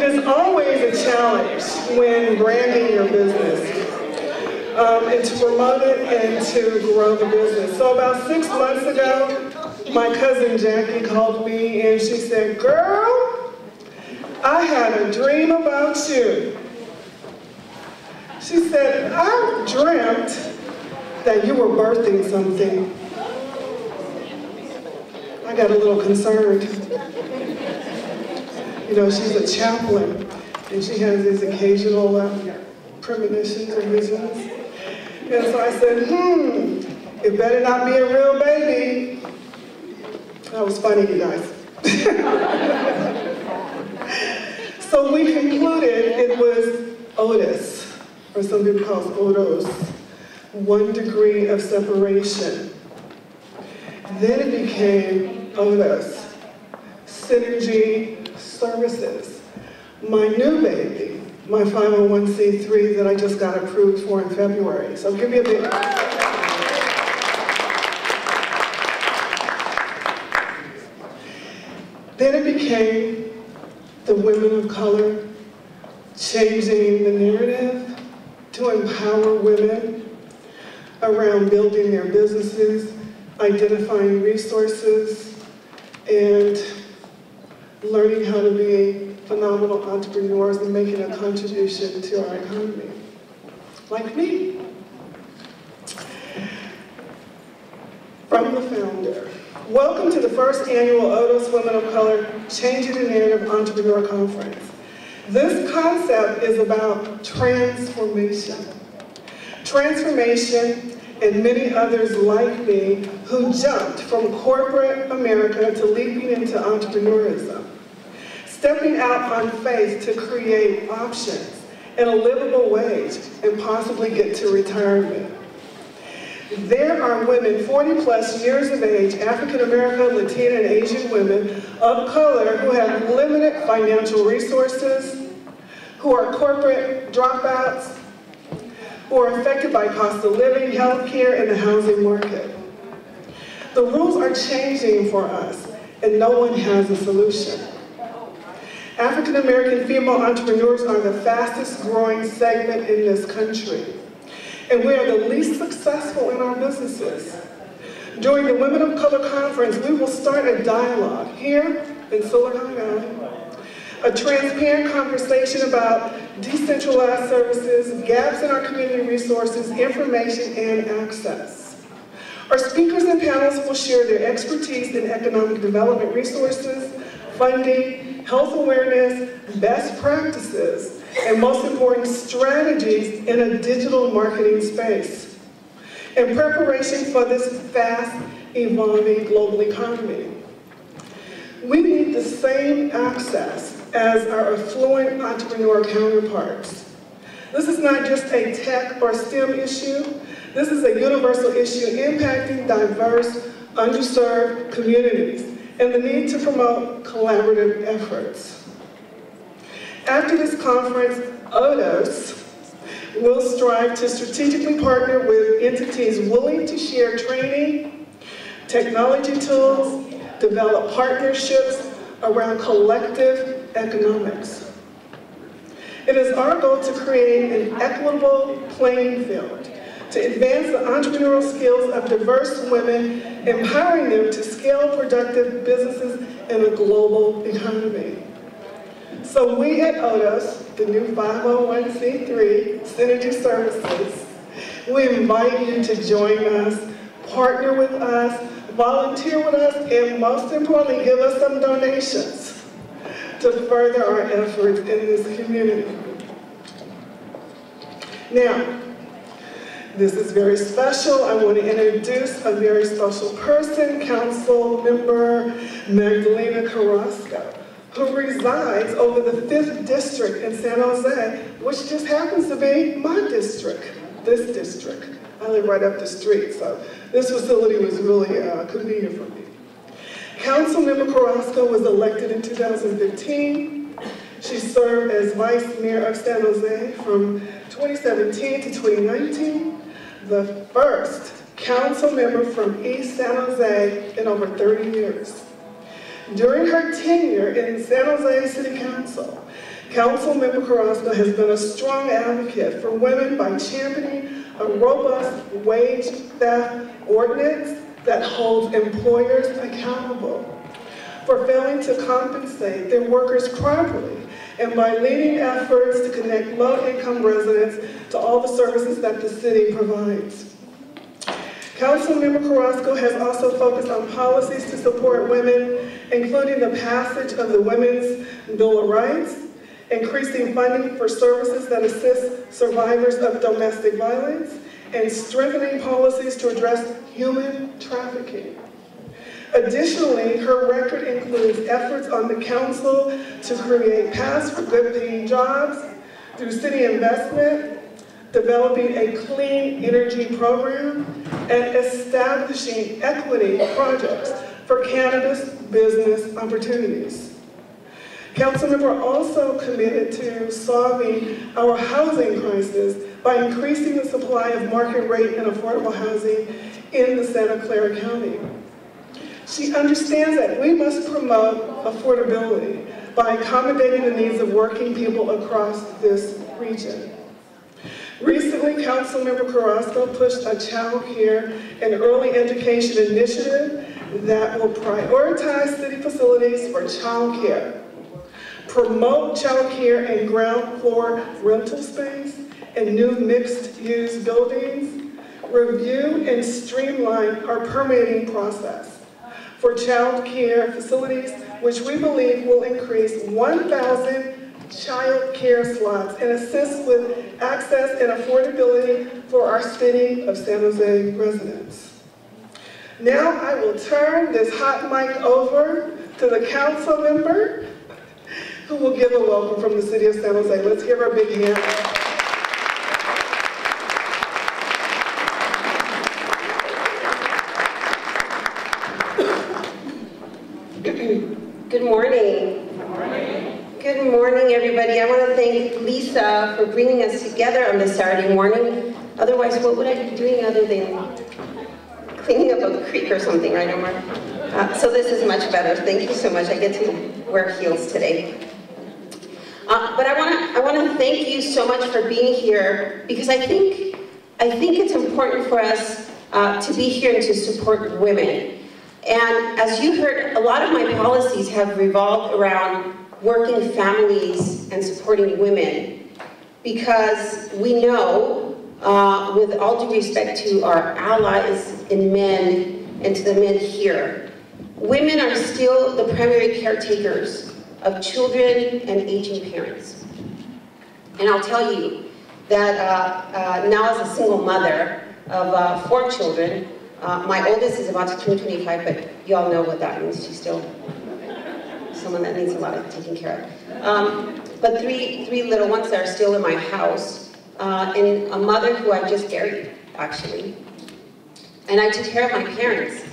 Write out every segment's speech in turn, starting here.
is always a challenge when branding your business. And to promote it and to grow the business. So about 6 months ago, my cousin Jackie called me and she said, "Girl, I had a dream about you." She said, "I dreamt that you were birthing something." I got a little concerned. You know, she's a chaplain and she has these occasional premonitions or visions. And so I said, it better not be a real baby. That was funny, you guys. So we concluded it was ODOS, or some people call it ODOS, 1 degree of separation. Then it became ODOS, Synergy Services. My new baby, my 501c3 that I just got approved for in February. So give me a big... Then it became the women of color, changing the narrative to empower women around building their businesses, identifying resources, and learning how to be phenomenal entrepreneurs and making a contribution to our economy, like me. From the founder. Welcome to the first annual ODOS Women of Color Changing the Narrative Entrepreneur Conference. This concept is about transformation. Transformation and many others like me who jumped from corporate America to leaping into entrepreneurism. Stepping out on faith to create options and a livable wage and possibly get to retirement. There are women 40 plus years of age, African American, Latina, and Asian women of color who have limited financial resources, who are corporate dropouts, who are affected by cost of living, health care, and the housing market. The rules are changing for us, and no one has a solution. African American female entrepreneurs are the fastest growing segment in this country, and we are the least successful in our businesses. During the Women of Color Conference, we will start a dialogue here in Silicon Valley, a transparent conversation about decentralized services, gaps in our community resources, information, and access. Our speakers and panelists will share their expertise in economic development resources, funding, health awareness, best practices, and most important, strategies in a digital marketing space in preparation for this fast evolving global economy. We need the same access as our affluent entrepreneur counterparts. This is not just a tech or STEM issue. This is a universal issue impacting diverse, underserved communities and the need to promote collaborative efforts. After this conference, ODOS will strive to strategically partner with entities willing to share training, technology tools, develop partnerships around collective economics. It is our goal to create an equitable playing field to advance the entrepreneurial skills of diverse women, empowering them to scale productive businesses in a global economy. So we at ODOS, the new 501c3 Synergy Services, we invite you to join us, partner with us, volunteer with us, and most importantly, give us some donations to further our efforts in this community. Now, this is very special. I want to introduce a very special person, Council Member Magdalena Carrasco, who resides over the 5th District in San Jose, which just happens to be my district, this district. I live right up the street, so this facility was really convenient for me. Councilmember Carrasco was elected in 2015. She served as Vice Mayor of San Jose from 2017 to 2019, the first council member from East San Jose in over 30 years. During her tenure in San Jose City Council, Councilmember Carrasco has been a strong advocate for women by championing a robust wage theft ordinance that holds employers accountable for failing to compensate their workers properly, and by leading efforts to connect low-income residents to all the services that the city provides. Councilmember Carrasco has also focused on policies to support women, including the passage of the Women's Bill of Rights, increasing funding for services that assist survivors of domestic violence, and strengthening policies to address human trafficking. Additionally, her record includes efforts on the council to create paths for good-paying jobs through city investment, developing a clean energy program, and establishing equity projects for cannabis business opportunities. Councilmember also committed to solving our housing crisis by increasing the supply of market rate and affordable housing in the Santa Clara County. She understands that we must promote affordability by accommodating the needs of working people across this region. Recently, Councilmember Carrasco pushed a child care and early education initiative that will prioritize city facilities for child care, promote child care and ground floor rental space and new mixed-use buildings, review and streamline our permitting process for child care facilities, which we believe will increase 1,000 child care slots and assist with access and affordability for our city of San Jose residents. Now I will turn this hot mic over to the council member who will give a welcome from the city of San Jose. Let's give her a big hand. Good morning. Good morning. Good morning, everybody. I want to thank Lisa for bringing us together on this Saturday morning. Otherwise, what would I be doing other than cleaning up a creek or something, right, Omar? So this is much better. Thank you so much. I get to wear heels today. But I want to thank you so much for being here, because I think it's important for us to be here and to support women. And as you heard, a lot of my policies have revolved around working families and supporting women, because we know, with all due respect to our allies in men and to the men here, women are still the primary caretakers of children and aging parents. And I'll tell you that now as a single mother of 4 children, my oldest is about to turn 25, but you all know what that means. She's still someone that needs a lot of taking care of. But three little ones that are still in my house, and a mother who I just buried, actually. And I took care of my parents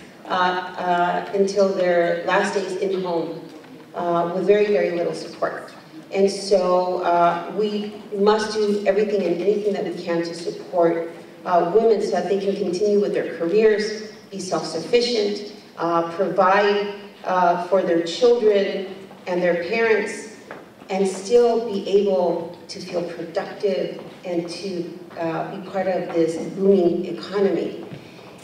until their last days in home, with very, very little support. And so we must do everything and anything that we can to support women so that they can continue with their careers, be self-sufficient, provide for their children and their parents, and still be able to feel productive and to be part of this booming economy.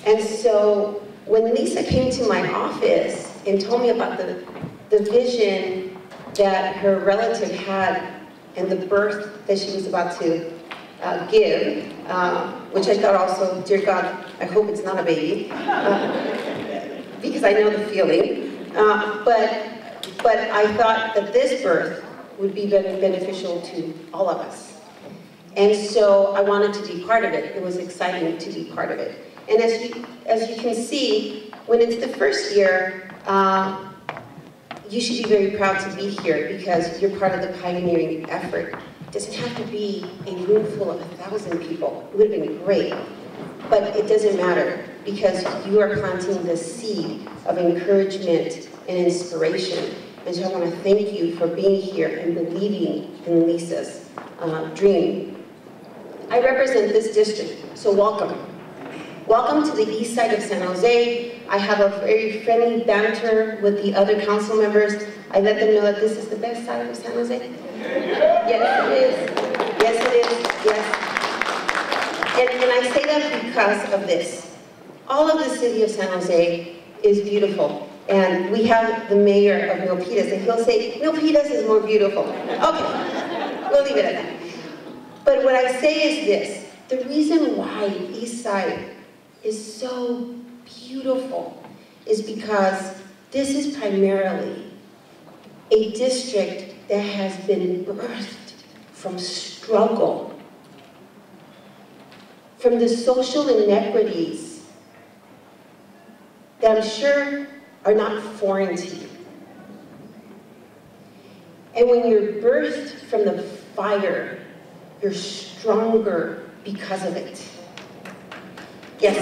And so when Lisa came to my office and told me about the vision that her relative had and the birth that she was about to give, which I thought also, dear God, I hope it's not a baby, because I know the feeling. But I thought that this birth would be beneficial to all of us. And so I wanted to be part of it. It was exciting to be part of it. And as you can see, when it's the first year, you should be very proud to be here because you're part of the pioneering effort. It doesn't have to be a room full of 1,000 people. It would have been great, but it doesn't matter because you are planting the seed of encouragement and inspiration. And so I want to thank you for being here and believing in Lisa's dream. I represent this district, so welcome. Welcome to the east side of San Jose. I have a very friendly banter with the other council members. I let them know that this is the best side of San Jose. Yes, it is. Yes, it is. Yes. And I say that because of this. All of the city of San Jose is beautiful. And we have the mayor of Milpitas, and he'll say, Milpitas is more beautiful. Okay, we'll leave it at that. But what I say is this. The reason why the East Side is so beautiful is because this is primarily a district that has been birthed from struggle, from the social inequities that I'm sure are not foreign to you. And when you're birthed from the fire, you're stronger because of it. Yes.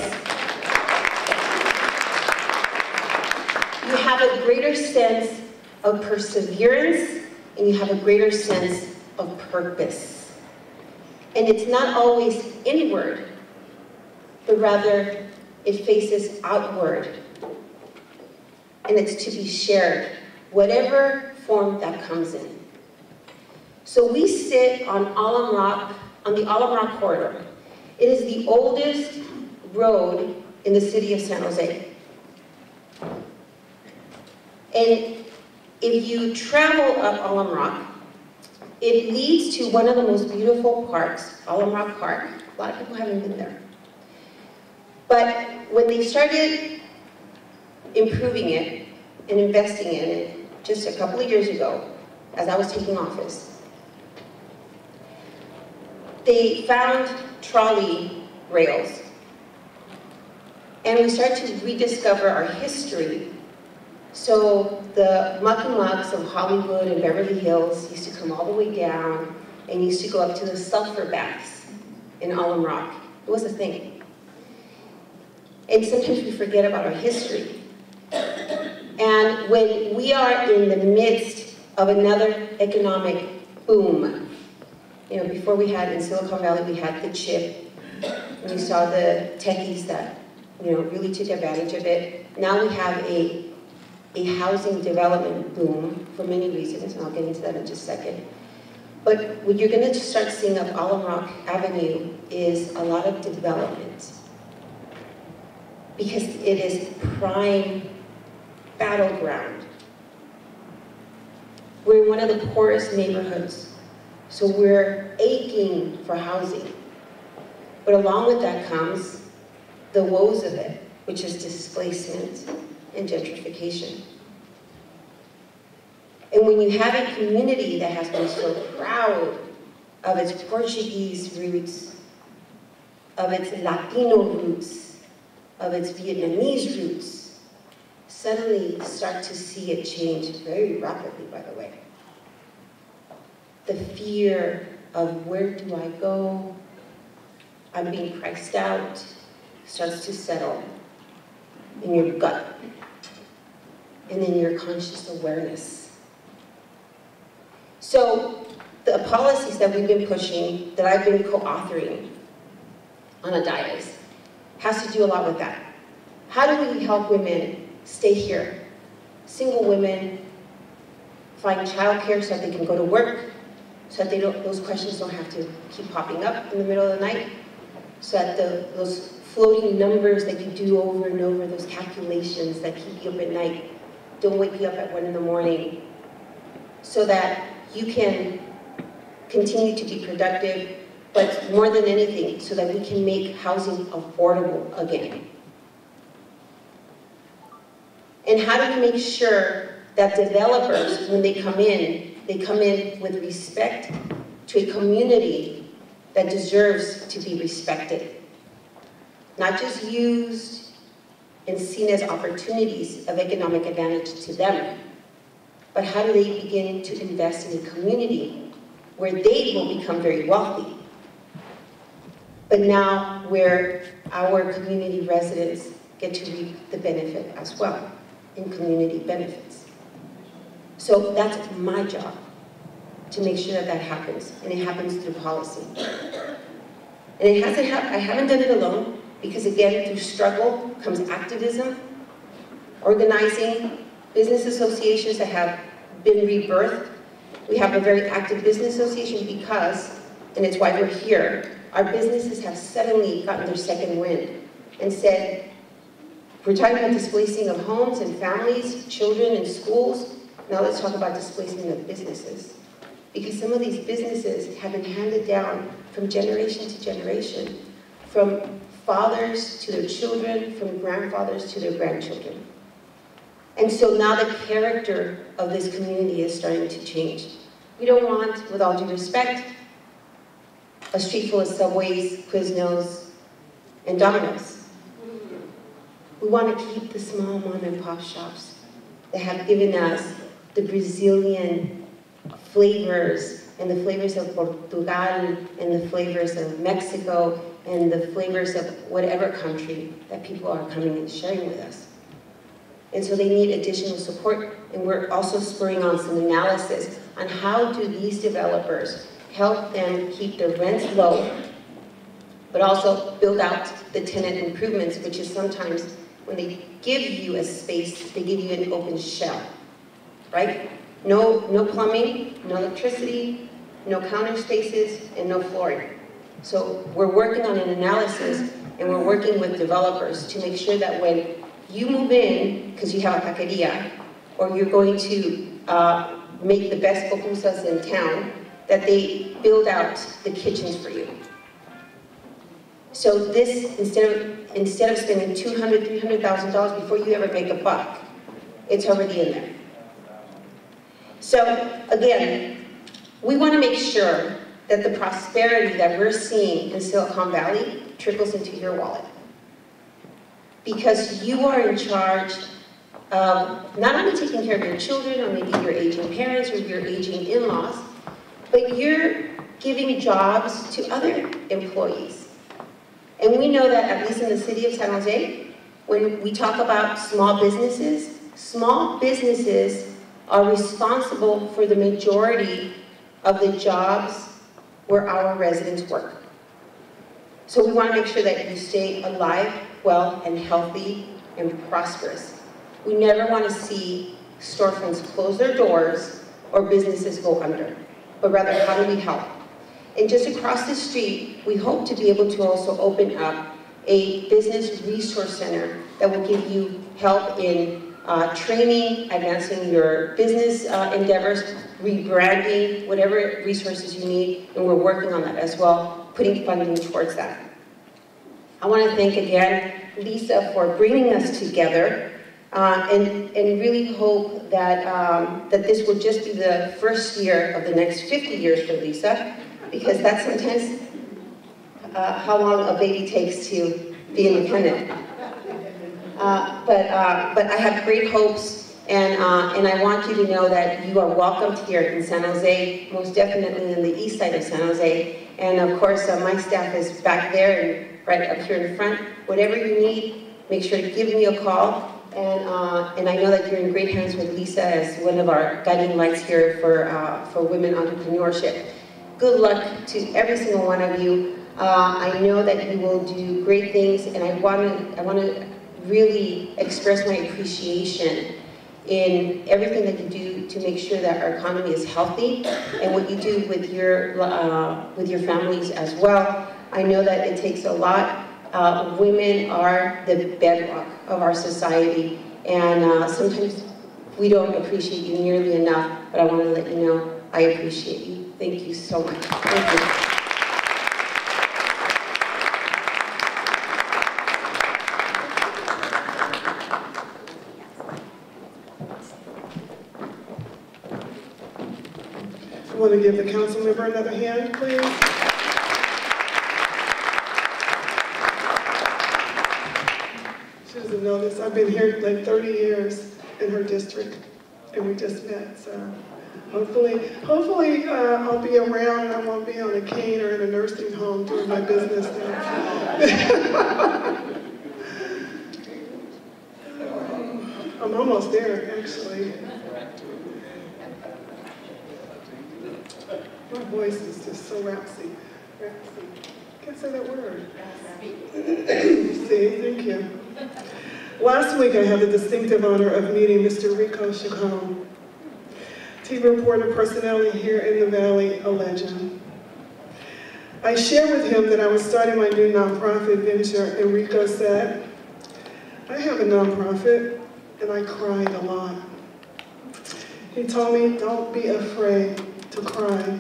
You have a greater sense of perseverance, and you have a greater sense of purpose. And it's not always inward, but rather it faces outward. And it's to be shared, whatever form that comes in. So we sit on Alum Rock, on the Alum Rock corridor. It is the oldest road in the city of San Jose. And if you travel up Alum Rock, it leads to one of the most beautiful parks, Alum Rock Park. A lot of people haven't been there. But when they started improving it and investing in it just a couple of years ago, as I was taking office, they found trolley rails. And we started to rediscover our history. So the muckamucks of Hollywood and Beverly Hills used to come all the way down and used to go up to the sulfur baths in Alum Rock. It was a thing. And sometimes we forget about our history. And when we are in the midst of another economic boom, you know, before we had, in Silicon Valley, we had the chip, and we saw the techies that, you know, really took advantage of it. Now we have a housing development boom for many reasons, and I'll get into that in just a second. But what you're going to start seeing up Alum Rock Avenue is a lot of development, because it is prime battleground. We're in one of the poorest neighborhoods, so we're aching for housing. But along with that comes the woes of it, which is displacement and gentrification. And when you have a community that has been so proud of its Portuguese roots, of its Latino roots, of its Vietnamese roots, suddenly start to see it change very rapidly, by the way. The fear of where do I go? I'm being priced out, starts to settle in your gut and in your conscious awareness. So the policies that we've been pushing, that I've been co-authoring on ODOS, has to do a lot with that. How do we help women stay here? Single women find childcare so that they can go to work, so that those questions don't have to keep popping up in the middle of the night, so that those floating numbers that you do over and over, those calculations that keep you up at night, don't wake you up at 1 in the morning, so that you can continue to be productive, but more than anything, so that we can make housing affordable again. And how do we make sure that developers, when they come in with respect to a community that deserves to be respected, not just used and seen as opportunities of economic advantage to them, but how do they begin to invest in a community where they will become very wealthy, but now where our community residents get to reap the benefit as well in community benefits. So that's my job, to make sure that that happens, and it happens through policy. And it hasn't I haven't done it alone, because again, through struggle comes activism, organizing, business associations that have been rebirthed. We have a very active business association because, and it's why we're here, our businesses have suddenly gotten their second wind and said, we're talking about displacing of homes and families, children and schools. Now let's talk about displacing of businesses. Because some of these businesses have been handed down from generation to generation, from fathers to their children, from grandfathers to their grandchildren. And so now the character of this community is starting to change. We don't want, with all due respect, a street full of Subways, Quiznos, and Domino's. We want to keep the small mom and pop shops that have given us the Brazilian flavors and the flavors of Portugal and the flavors of Mexico and the flavors of whatever country that people are coming and sharing with us. And so they need additional support, and we're also spurring on some analysis on how do these developers help them keep their rents low, but also build out the tenant improvements, which is sometimes when they give you a space, they give you an open shell, right? No plumbing, no electricity, no counter spaces, and no flooring. So we're working on an analysis, and we're working with developers to make sure that when you move in, because you have a taqueria, or you're going to make the best pupusas in town, that they build out the kitchens for you. So this, instead of spending $200,000, $300,000 before you ever make a buck, it's already in there. So again, we want to make sure that the prosperity that we're seeing in Silicon Valley trickles into your wallet. Because you are in charge of not only taking care of your children, or maybe your aging parents, or your aging in-laws, but you're giving jobs to other employees. And we know that, at least in the city of San Jose, when we talk about small businesses are responsible for the majority of the jobs where our residents work. So we want to make sure that you stay alive, well, and healthy, and prosperous. We never want to see storefronts close their doors or businesses go under, but rather, how do we help? And just across the street, we hope to be able to also open up a business resource center that will give you help in training, advancing your business endeavors, rebranding, whatever resources you need, and we're working on that as well, putting funding towards that. I want to thank again Lisa for bringing us together, and really hope that, that this will just be the first year of the next 50 years for Lisa, because that's sometimes how long a baby takes to be independent. But I have great hopes, and I want you to know that you are welcomed here in San Jose, most definitely in the east side of San Jose. And of course, my staff is back there and right up here in front. Whatever you need, make sure to give me a call. And I know that you're in great hands with Lisa as one of our guiding lights here for women entrepreneurship. Good luck to every single one of you. I know that you will do great things, and I want to really express my appreciation in everything that you do to make sure that our economy is healthy, and what you do with your families as well. I know that it takes a lot. Women are the bedrock of our society, and sometimes we don't appreciate you nearly enough, but I want to let you know I appreciate you. Thank you so much. Thank you. I want to give the council member another hand, please. She doesn't know this. I've been here like 30 years in her district, and we just met, so hopefully I'll be around and I won't be on a cane or in a nursing home doing my business now. I'm almost there, actually. My voice is just so raspy. Can't say that word. See, thank you. Last week, I had the distinctive honor of meeting Mr. Rico Chacon, TV reporter personality here in the Valley, a legend. I shared with him that I was starting my new nonprofit venture, and Rico said, I have a nonprofit, and I cried a lot. He told me, don't be afraid to cry.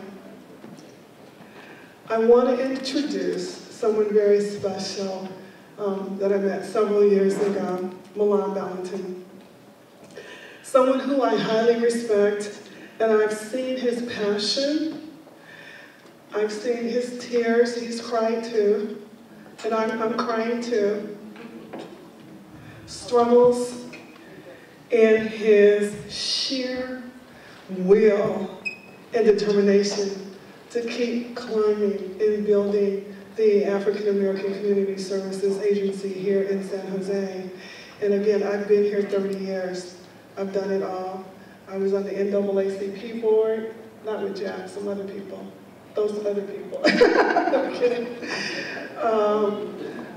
I want to introduce someone very special that I met several years ago, Milan Valentin. Someone who I highly respect, and I've seen his passion, I've seen his tears, he's cried too, and I'm crying too. Struggles and his sheer will and determination to keep climbing and building the African American Community Services Agency here in San Jose. And again, I've been here 30 years. I've done it all. I was on the NAACP board, not with Jack, some other people. Those other people. I'm kidding.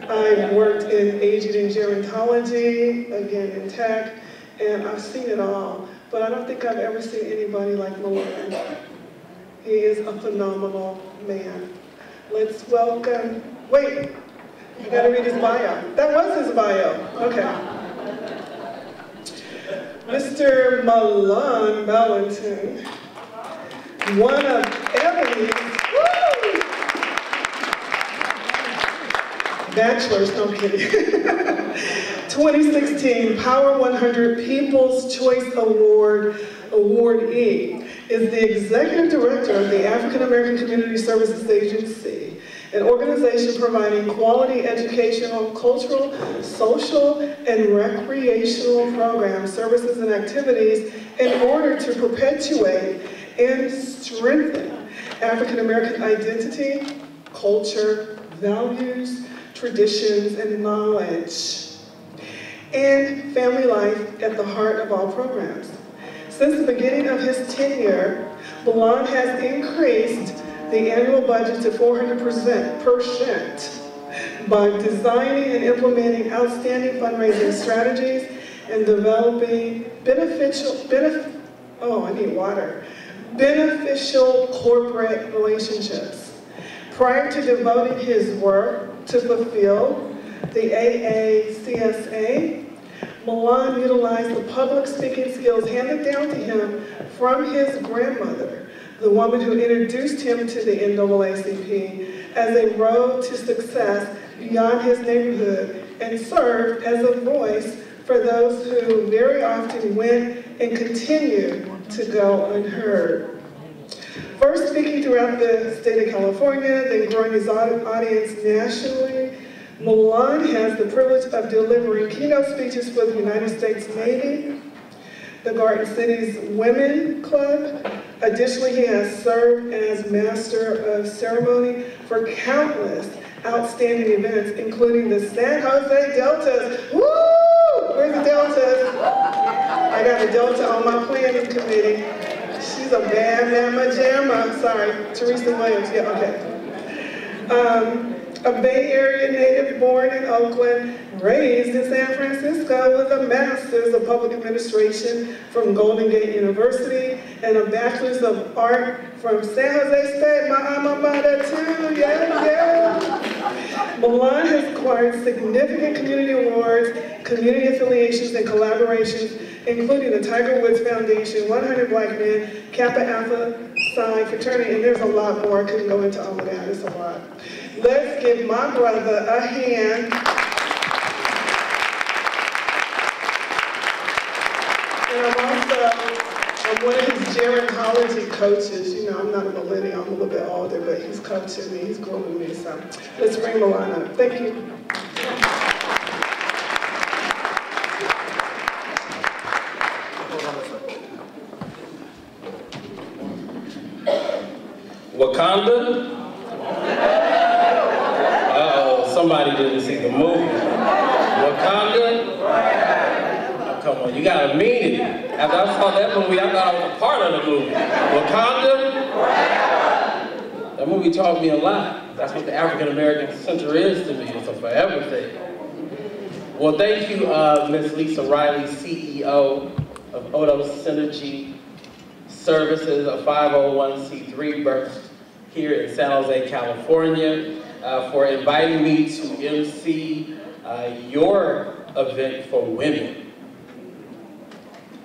I worked in aging and gerontology, again in tech, and I've seen it all. But I don't think I've ever seen anybody like Milan. He is a phenomenal man. Let's welcome, wait, I gotta read his bio. That was his bio, okay. Mr. Milan Valentin, one of Ebony's, bachelor's, no kidding. 2016 Power 100 People's Choice Award awardee, is the Executive Director of the African American Community Services Agency, an organization providing quality educational, cultural, social, and recreational programs, services, and activities in order to perpetuate and strengthen African American identity, culture, values, traditions, and knowledge, and family life at the heart of all programs. Since the beginning of his tenure, Milan has increased the annual budget to 400% by designing and implementing outstanding fundraising strategies and developing beneficial corporate relationships. Prior to devoting his work to fulfill the AACSA, Milan utilized the public speaking skills handed down to him from his grandmother, the woman who introduced him to the NAACP, as a road to success beyond his neighborhood, and served as a voice for those who very often went and continue to go unheard. First speaking throughout the state of California, then growing his audience nationally, Milan has the privilege of delivering keynote speeches for the United States Navy, the Garden City's Women Club. Additionally, he has served as Master of Ceremony for countless outstanding events, including the San Jose Deltas. Woo! Where's the Deltas? I got a Delta on my planning committee. She's a bad mamma jamma. Sorry, Teresa Williams. Yeah, okay. A Bay Area native born in Oakland, raised in San Francisco with a Master's of Public Administration from Golden Gate University and a Bachelor's of Art from San Jose State, my alma mater too, yeah. Milan has acquired significant community awards, community affiliations, and collaborations, including the Tiger Woods Foundation, 100 Black Men, Kappa Alpha Psi Fraternity, and there's a lot more. I couldn't go into all of that, it's a lot. Let's give my brother a hand. And I'm one of his gerontology coaches. You know, I'm not a millennial, I'm a little bit older, but he's coaching me, he's grooming me, so let's bring Milan up. Thank you. Wakanda? Somebody didn't see the movie. Wakanda? Oh, come on, you gotta mean it. After I saw that movie, I thought I was a part of the movie. Wakanda? That movie taught me a lot. That's what the African American Center is to me. It's a forever thing. Well, thank you, Ms. Lisa Riley, CEO of ODOS Synergy Services, a 501c3 birthed here in San Jose, California, for inviting me to MC your event for women.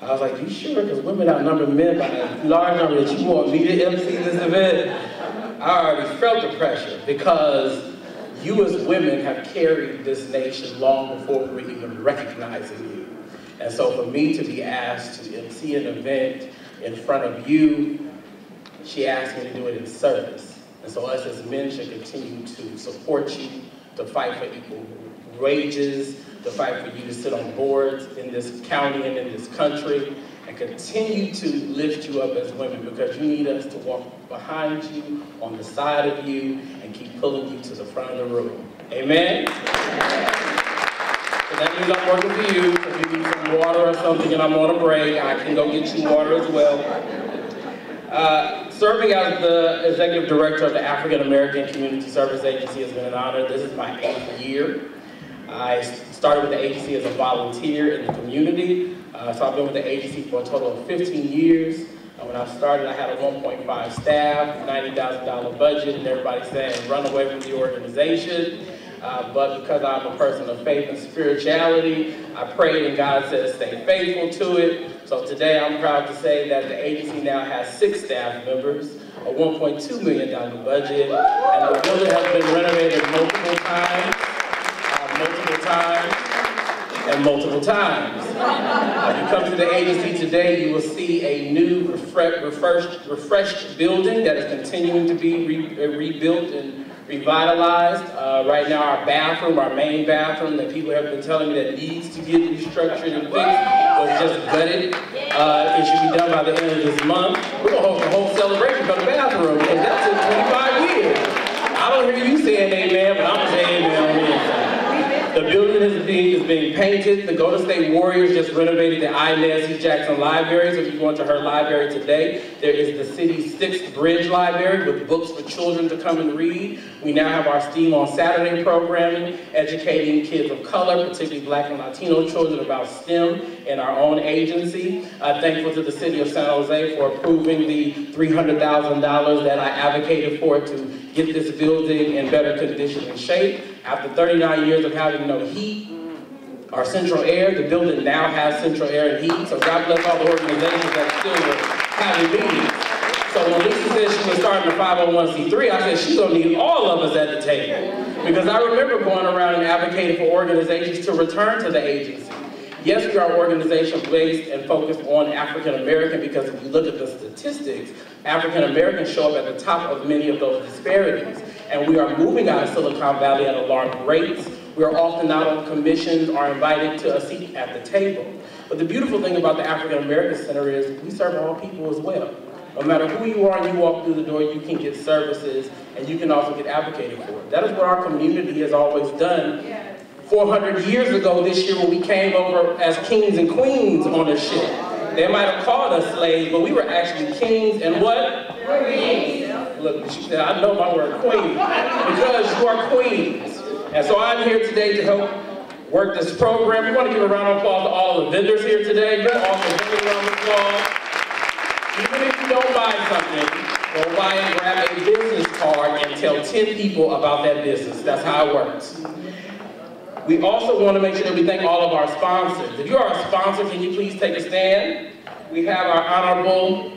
I was like, you sure? Because women outnumber men by a large number that you want me to MC this event? I already felt the pressure because you as women have carried this nation long before we were even recognizing you. And so for me to be asked to MC an event in front of you, she asked me to do it in service. And so us as men should continue to support you, to fight for equal wages, to fight for you to sit on boards in this county and in this country, and continue to lift you up as women, because you need us to walk behind you, on the side of you, and keep pulling you to the front of the room. Amen? So that means I'm working for you. If you need some water or something and I'm on a break, I can go get you water as well. Serving as the Executive Director of the African American Community Service Agency has been an honor. This is my 8th year. I started with the agency as a volunteer in the community. So I've been with the agency for a total of 15 years. When I started, I had a 1.5 staff, $90,000 budget, and everybody saying, run away from the organization. But because I'm a person of faith and spirituality, I prayed and God said, stay faithful to it. So today I'm proud to say that the agency now has 6 staff members, a $1.2 million budget, and the building has been renovated multiple times. If you come to the agency today, you will see a new, refreshed building that is continuing to be rebuilt and revitalized. Right now, our bathroom, our main bathroom that people have been telling me that needs to get restructured and fixed, was just gutted. It should be done by the end of this month. We're going to host a whole celebration for the bathroom, because that took 25 years. I don't hear you saying amen, but I'm going to say amen on the inside. The building is being painted. The Golden State Warriors just renovated the Inez Jackson Library. So if you go into her library today, there is the city's 6th Bridge Library with books for children to come and read. We now have our STEAM on Saturday programming, educating kids of color, particularly Black and Latino children, about STEM in our own agency. Thankful to the city of San Jose for approving the $300,000 that I advocated for to get this building in better condition and shape. After 39 years of having no heat or central air, the building now has central air and heat. So God bless all the organizations that still were having meetings. So when Lisa said she was starting a 501c3, I said she's gonna need all of us at the table. Because I remember going around and advocating for organizations to return to the agency. Yes, we are an organization based and focused on African American, because if you look at the statistics, African Americans show up at the top of many of those disparities. And we are moving out of Silicon Valley at alarming rates. We are often not on commissions or invited to a seat at the table. But the beautiful thing about the African American Center is we serve all people as well. No matter who you are and you walk through the door, you can get services and you can also get advocated for. That is what our community has always done. 400 years ago this year, when we came over as kings and queens on a ship. They might have called us slaves, but we were actually kings and what? Queens. Look, she said, I know my word, queen, because you are queens. And so I'm here today to help work this program. We want to give a round of applause to all the vendors here today. You're also giving a round of applause. Even if you don't buy something, go buy and grab a business card and tell 10 people about that business. That's how it works. We also want to make sure that we thank all of our sponsors. If you are a sponsor, can you please take a stand? We have our Honorable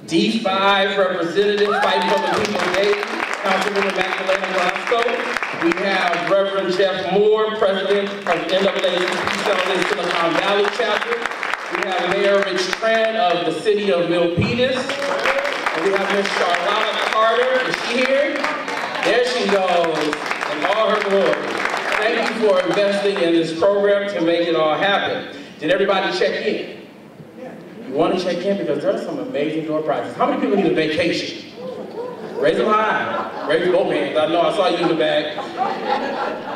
D5 representative fighting for the people of Dayton, Councilwoman Magdalena Blasco. We have Reverend Jeff Moore, President of NAACP Silicon Valley Chapter. We have Mayor Rich Tran of the City of Milpitas. And we have Ms. Charlotta Carter. Is she here? There she goes, in all her glory. Thank you for investing in this program to make it all happen. Did everybody check in? You want to check in because there are some amazing door prizes. How many people need a vacation? Raise them high. Raise both hands. I know, I saw you in the back.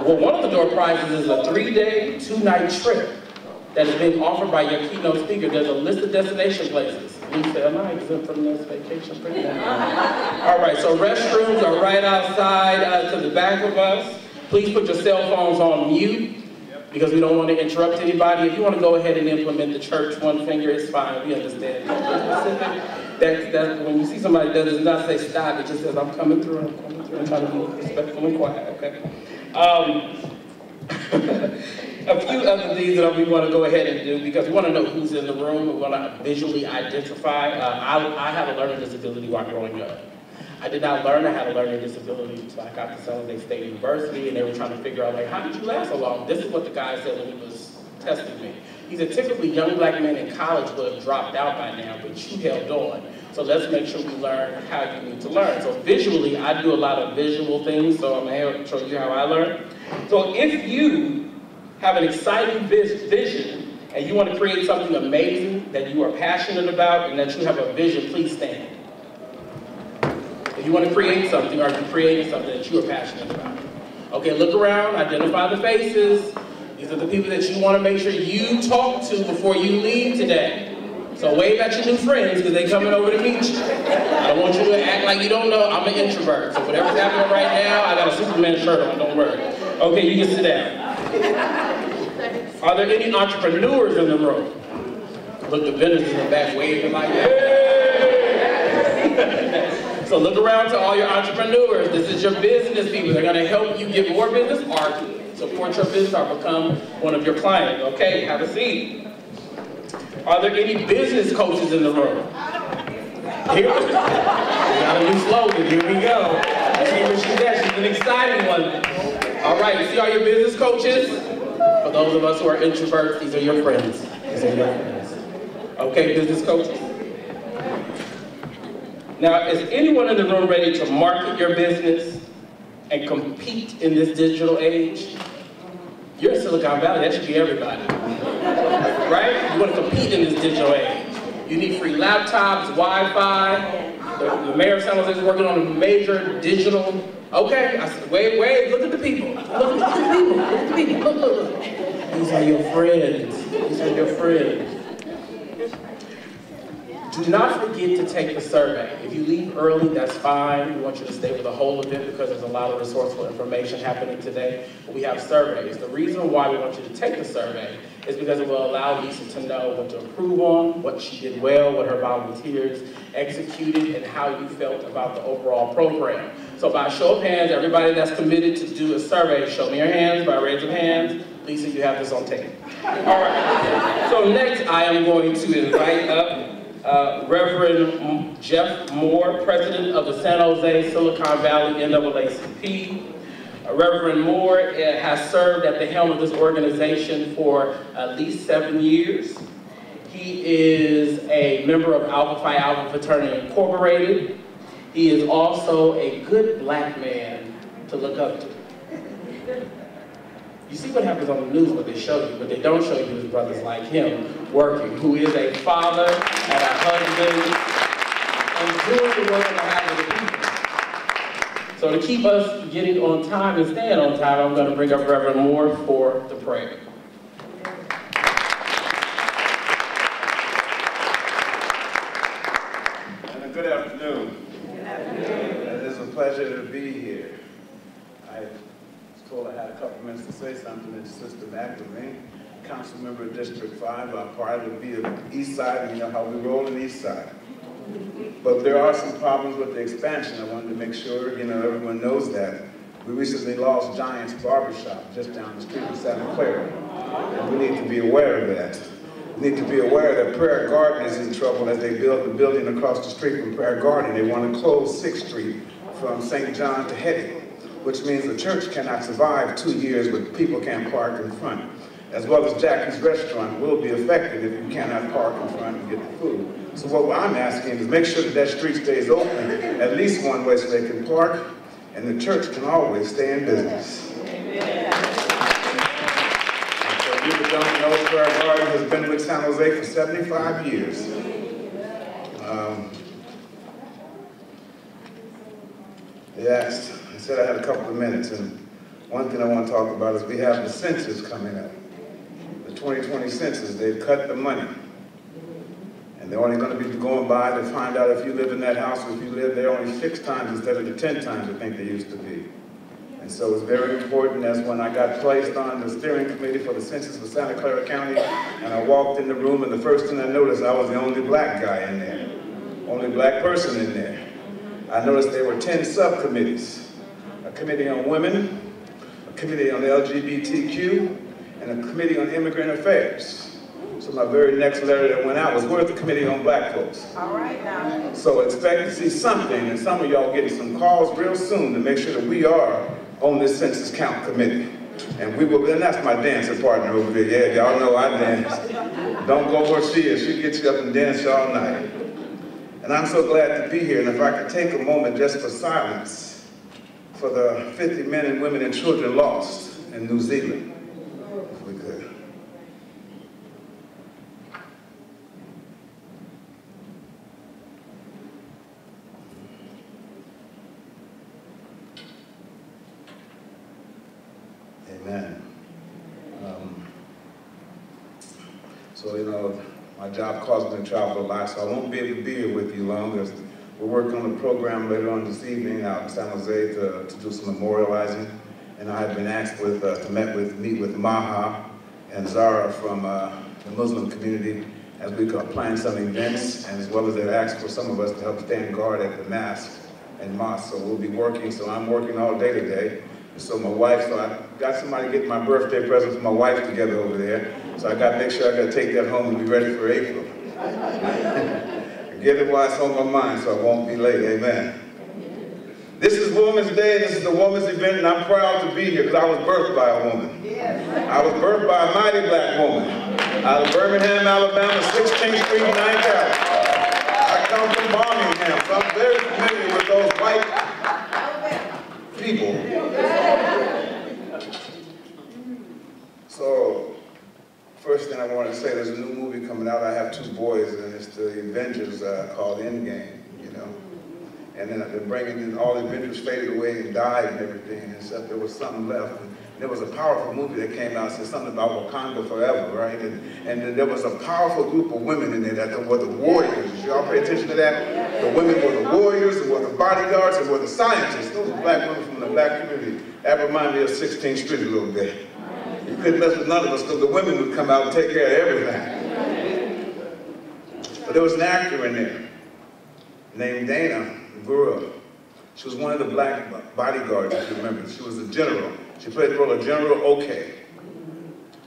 Well, one of the door prizes is a 3-day, 2-night trip that is being offered by your keynote speaker. There's a list of destination places. Lisa, am I exempt from this vacation? All right, so restrooms are right outside to the back of us. Please put your cell phones on mute. because we don't want to interrupt anybody. If you want to go ahead and implement the church one finger, it's fine. We understand. That's when you see somebody that does not say stop, it just says, I'm coming through, I'm trying to be respectful and quiet, okay? A few other things that we want to go ahead and do, because we want to know who's in the room, we want to visually identify. I had a learning disability while growing up. I did not learn I had a learning disability until I got to San Jose State University, and they were trying to figure out, like, how did you last so long? This is what the guy said when he was testing me. He said, typically young black men in college would have dropped out by now, but you held on. So let's make sure we learn how you need to learn. So visually, I do a lot of visual things, so I'm going to show you how I learn. So if you have an exciting vision, and you want to create something amazing that you are passionate about, and that you have a vision, please stand. If you want to create something, or if you're creating something that you are passionate about. Okay, look around, identify the faces. These are the people that you want to make sure you talk to before you leave today. So wave at your new friends, because they're coming over to meet you. I don't want you to act like you don't know. I'm an introvert, so whatever's happening right now, I got a Superman shirt on, don't worry. Okay, you can sit down. Are there any entrepreneurs in the room? Look, the vendors in the back waving like, hey! So look around to all your entrepreneurs. This is your business people. They're gonna help you get more business or support your business or become one of your clients. Okay, have a seat. Are there any business coaches in the room? Here, we got a new slogan, here we go. Let's see where she's at, she's an exciting one. All right, you see all your business coaches? For those of us who are introverts, these are your friends. These are your friends. Okay, business coaches. Now, is anyone in the room ready to market your business and compete in this digital age? You're in Silicon Valley, that should be everybody. Right? You want to compete in this digital age. You need free laptops, Wi-Fi. The mayor of San Jose is working on a major digital. Okay, I said, wait, look at the people. Look at the people, look at the people, look. These are your friends, these are your friends. Do not forget to take the survey. If you leave early, that's fine. We want you to stay for the whole of it because there's a lot of resourceful information happening today. But we have surveys. The reason why we want you to take the survey is because it will allow Lisa to know what to improve on, what she did well, what her volunteers executed, and how you felt about the overall program. So by show of hands, everybody that's committed to do a survey, show me your hands by raise of hands. Lisa, you have this on tape. All right. So next, I am going to invite up Reverend Jeff Moore, President of the San Jose Silicon Valley NAACP. Reverend Moore has served at the helm of this organization for at least 7 years. He is a member of Alpha Phi Alpha Fraternity Incorporated. He is also a good black man to look up to. You see what happens on the news, what they show you, but they don't show you is brothers like him working, who is a father and a husband and doing the work on behalf of the people. So to keep us getting on time and staying on time, I'm going to bring up Reverend Moore for the prayer. And good afternoon. Good afternoon. It is a pleasure to be here. I was told I had a couple minutes to say something, and Sister McElvain, council member of District 5, I'm proud to be of the East Side, and you know how we roll in the East Side. But there are some problems with the expansion. I wanted to make sure, everyone knows that. We recently lost Giant's Barbershop just down the street in Santa Clara. And we need to be aware of that. We need to be aware that Prayer Garden is in trouble as they build the building across the street from Prayer Garden. They want to close 6th Street from St. John to Hetty, which means the church cannot survive 2 years, but people can't park in front. As well as Jackie's Restaurant will be affected if you cannot park in front and get the food. So what I'm asking is make sure that that street stays open at least one way so they can park, and the church can always stay in business. Amen. So you that don't know, Prayer Garden has been with San Jose for 75 years. They asked, I said I had a couple of minutes, and one thing I want to talk about is we have the census coming up. The 2020 census, they've cut the money. And they're only going to be going by to find out if you live in that house or if you live there only 6 times instead of the 10 times I think they used to be. And so it's very important as when I got placed on the steering committee for the census for Santa Clara County, and I walked in the room, and the first thing I noticed, I was the only black guy in there, only black person in there. I noticed there were 10 subcommittees, a committee on women, a committee on the LGBTQ, and a committee on immigrant affairs. So my very next letter that went out was, where's the committee on black folks? All right now. So expect to see something, and some of y'all getting some calls real soon to make sure that we are on this census count committee. And we will, and that's my dancing partner over there. Yeah, y'all know I dance. Don't go where she is. She'll get you up and dance all night. And I'm so glad to be here. And if I could take a moment just for silence for the 50 men and women and children lost in New Zealand, if we could. Amen. So, you know, my job calls me to travel a lot, so I won't be able to be here with you long. We're working on a program later on this evening out in San Jose to do some memorializing. And I have been asked to meet with Maha and Zara from the Muslim community as we plan some events, and as well as they've asked for some of us to help stand guard at the mosque. So we'll be working, so I'm working all day today. So my wife, so I got somebody getting my birthday present for my wife together over there. So I got to make sure I got to take that home and be ready for April. Get it while it's on my mind so I won't be late, amen. This is Women's Day, this is the women's event, and I'm proud to be here because I was birthed by a woman. I was birthed by a mighty black woman out of Birmingham, Alabama, 16th Street, 9th Alley. I come from Birmingham, so I'm very familiar with those white people. So, first thing I want to say, there's a new movie coming out. I have 2 boys, and it's the Avengers called Endgame, you know. And then I've been bringing in all the Avengers faded away and died and everything, and so there was something left. And there was a powerful movie that came out, said something about Wakanda forever, right? And there was a powerful group of women in there that were the warriors. Did y'all pay attention to that? The women were the warriors, they were the bodyguards, they were the scientists. Those were black women from the black community. That reminded me of 16th Street a little bit. You couldn't mess with none of us because the women would come out and take care of everything. But there was an actor in there named Dana Gura. She was one of the black bodyguards, if you remember. She was a general. She played the role of General OK.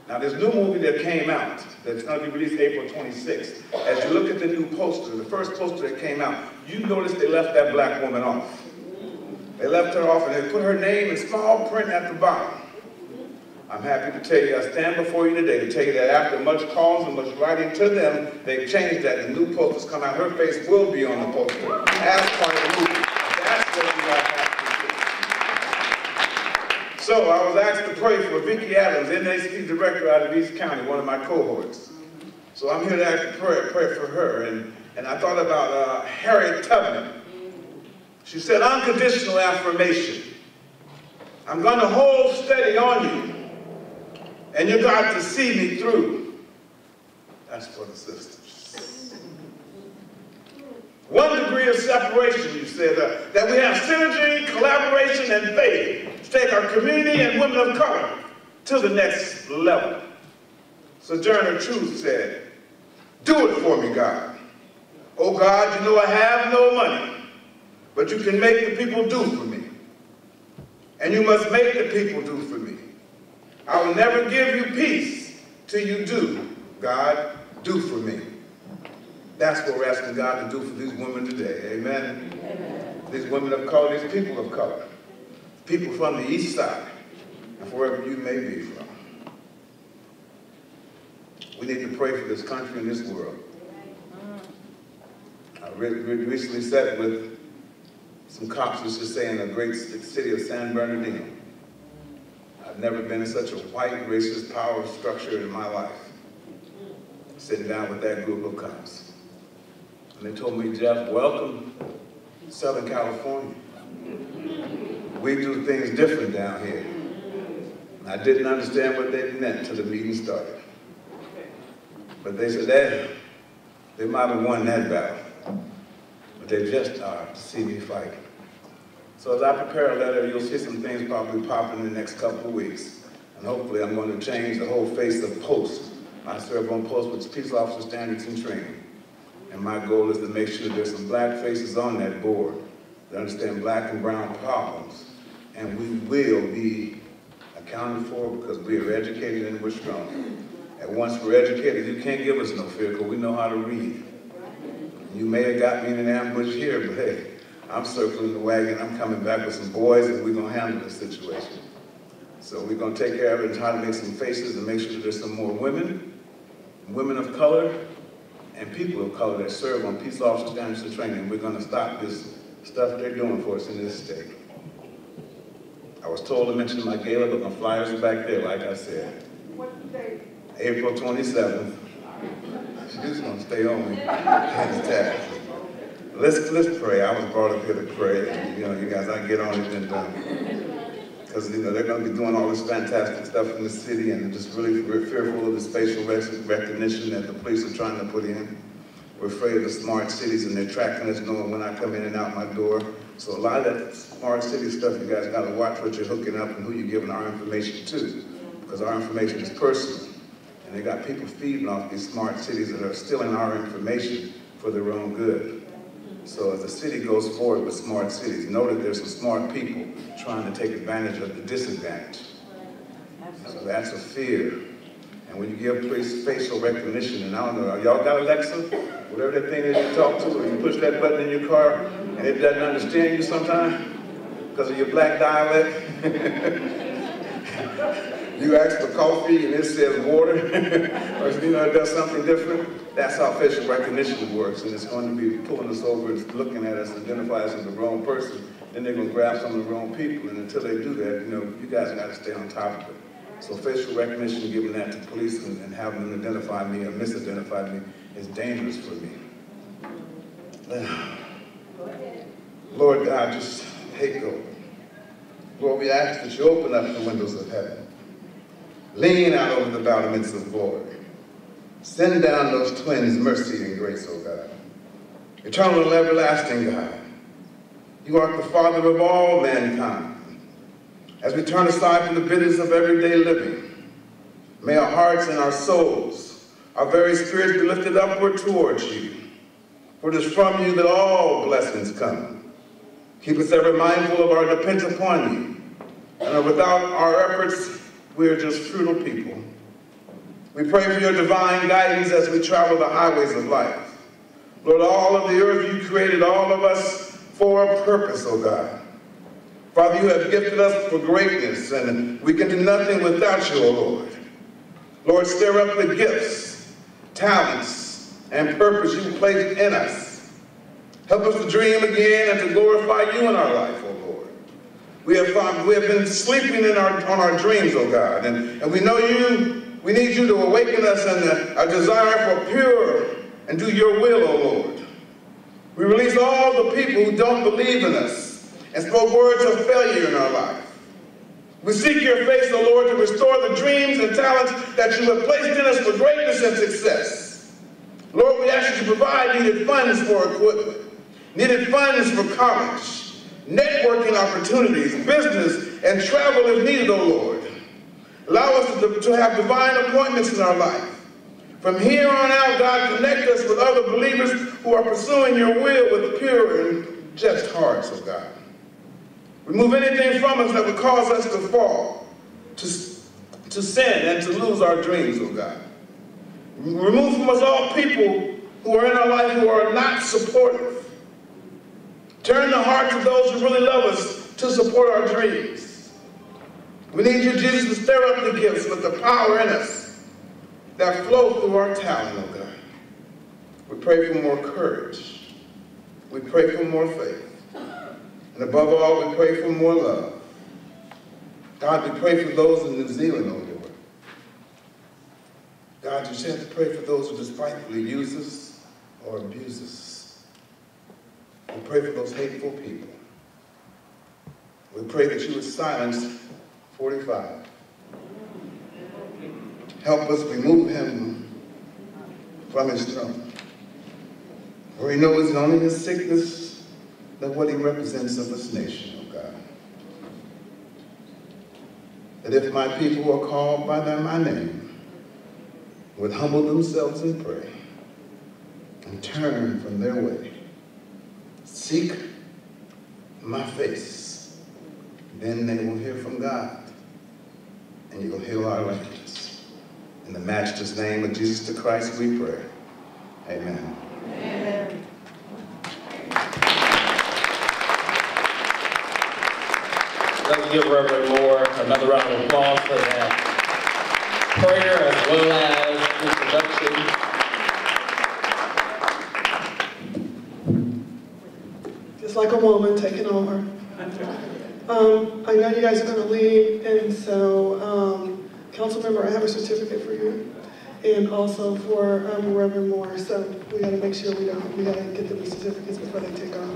Now, this new movie that came out, that's going to be released April 26th, as you look at the new poster, the first poster that came out, you notice they left that black woman off. They left her off and they put her name in small print at the bottom. I'm happy to tell you, I stand before you today to tell you that after much calls and much writing to them, they've changed that. The new posters come out. Her face will be on the poster as part of the movie. That's what you have to do. So I was asked to pray for Vicki Adams, NAC director out of East County, one of my cohorts. So I'm here to ask to pray for her. And I thought about Harriet Tubman. She said, unconditional affirmation. I'm going to hold steady on you. And you got to see me through. That's for the sisters. 1 degree of separation, you said, that we have synergy, collaboration, and faith to take our community and women of color to the next level. Sojourner Truth said, do it for me, God. Oh God, you know I have no money, but you can make the people do for me. And you must make the people do for me. I will never give you peace till you do, God, do for me. That's what we're asking God to do for these women today, amen? Amen. These women of color, these people of color, people from the east side, and wherever you may be from. We need to pray for this country and this world. I recently sat with some cops, let's just say, in the great city of San Bernardino. I've never been in such a white, racist power structure in my life. Sitting down with that group of cops. And they told me, Jeff, welcome to Southern California. We do things different down here. And I didn't understand what they meant until the meeting started. But they said they might have won that battle. But they just are to see me fight. So as I prepare a letter, you'll see some things probably popping in the next couple of weeks. And hopefully I'm going to change the whole face of post. I serve on post with peace officer standards and training. And my goal is to make sure there's some black faces on that board that understand black and brown problems. And we will be accounted for because we are educated and we're strong. And once we're educated, you can't give us no fear because we know how to read. You may have got me in an ambush here, but hey, I'm circling the wagon. I'm coming back with some boys and we're going to handle this situation. So we're going to take care of it and try to make some faces and make sure that there's some more women, women of color, and people of color that serve on peace officer standards and training. We're going to stop this stuff they're doing for us in this state. I was told to mention my gala, but my flyers are back there, like I said. What's the date? April 27th. She's going to stay on me. Let's pray. I was brought up here to pray. And, you guys, I get on it and because they're going to be doing all this fantastic stuff in the city, and just really we're fearful of the spatial recognition that the police are trying to put in. We're afraid of the smart cities, and they're tracking us, knowing when I come in and out my door. So a lot of that smart city stuff, you guys got to watch what you're hooking up and who you're giving our information to, because our information is personal. And they got people feeding off these smart cities that are stealing our information for their own good. So as the city goes forward with smart cities, know that there's some smart people trying to take advantage of the disadvantage. So that's a fear. And when you give police facial recognition, and I don't know, y'all got Alexa? Whatever that thing is you talk to, or you push that button in your car, and it doesn't understand you sometimes because of your black dialect. You ask for coffee and it says water, or it does something different. That's how facial recognition works, and it's going to be pulling us over and looking at us, identify us as the wrong person. Then they're going to grab some of the wrong people, and until they do that, you guys got to stay on top of it. So facial recognition, giving that to police and having them identify me or misidentify me is dangerous for me. Lord God, just take over. Lord, we ask that you open up the windows of heaven. Lean out over the battlements of glory. Send down those twins, mercy and grace, O God. Eternal and everlasting God, you are the Father of all mankind. As we turn aside from the bitterness of everyday living, may our hearts and our souls, our very spirits be lifted upward towards you. For it is from you that all blessings come. Keep us ever mindful of our dependence upon you. And without our efforts, we are just futile people. We pray for your divine guidance as we travel the highways of life. Lord, all of the earth you created all of us for a purpose, O God. Father, you have gifted us for greatness, and we can do nothing without you, O Lord. Lord, stir up the gifts, talents, and purpose you placed in us. Help us to dream again and to glorify you in our life, O Lord. We have been sleeping on our dreams, O God, and we know we need you to awaken us in a desire for pure and do your will, O Lord. We release all the people who don't believe in us and spoke words of failure in our life. We seek your face, O Lord, to restore the dreams and talents that you have placed in us for greatness and success. Lord, we ask you to provide needed funds for equipment, needed funds for college, networking opportunities, business, and travel if needed, O Lord. Allow us to have divine appointments in our life. From here on out, God, connect us with other believers who are pursuing your will with pure and just hearts, O God. Remove anything from us that would cause us to fall, to sin, and to lose our dreams, oh God. Remove from us all people who are in our life who are not supportive. Turn the hearts of those who really love us to support our dreams. We need you, Jesus, to stir up the gifts with the power in us that flow through our talent, oh God. We pray for more courage. We pray for more faith. And above all, we pray for more love. God, we pray for those in New Zealand, oh Lord. God, you have to pray for those who despitefully use us or abuse us. We pray for those hateful people. We pray that you would silence 45. Help us remove him from his throne. For he knows only his sickness that what he represents of this nation, oh God. that if my people who are called by my name would humble themselves and pray and turn from their way, seek my face, then they will hear from God, and you will heal our lands. In the matchless name of Jesus the Christ we pray. Amen. Amen. Let's give Reverend Moore another round of applause for that prayer as well as introduction. Just like a woman taking over. I know you guys are going to leave, and so, council member, I have a certificate for you, and also for Reverend Moore. So we got to make sure we got to get them the certificates before they take off.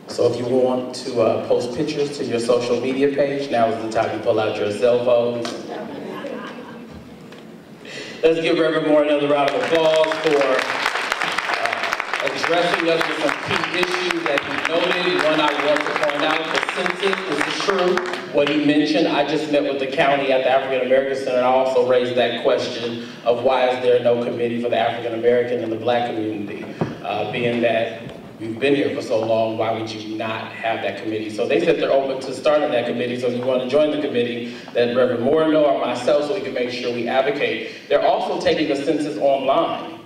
So if you want to post pictures to your social media page, now is the time to pull out your cell phones. Let's give Reverend Moore another round of applause for addressing us with some key issues that he noted. One I want to point out, the census, this is true. What he mentioned, I just met with the county at the African American Center, and I also raised that question of why is there no committee for the African American and the Black community, being that you've been here for so long, why would you not have that committee? So they said they're open to starting that committee, so if you want to join the committee, let Reverend Moore know or myself so we can make sure we advocate. They're also taking the census online,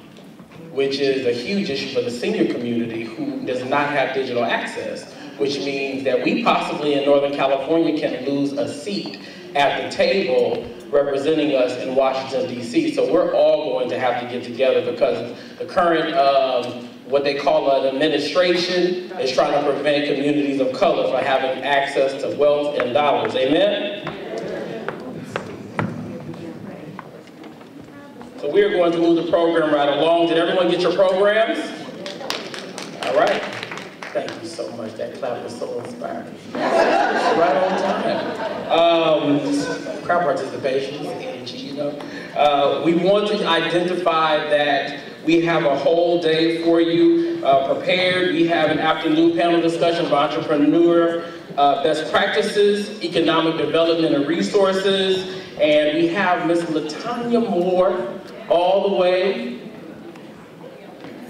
which is a huge issue for the senior community who does not have digital access, which means that we possibly in Northern California can lose a seat at the table representing us in Washington, D.C. So we're all going to have to get together because the current what they call an administration is trying to prevent communities of color from having access to wealth and dollars. Amen? So we are going to move the program right along. Did everyone get your programs? All right. Thank you so much. That clap was so inspiring. Right on time. Crowd participation, energy, you know. We want to identify that we have a whole day for you prepared. We have an afternoon panel discussion of entrepreneur best practices, economic development and resources. And we have Ms. LaTanya Moore all the way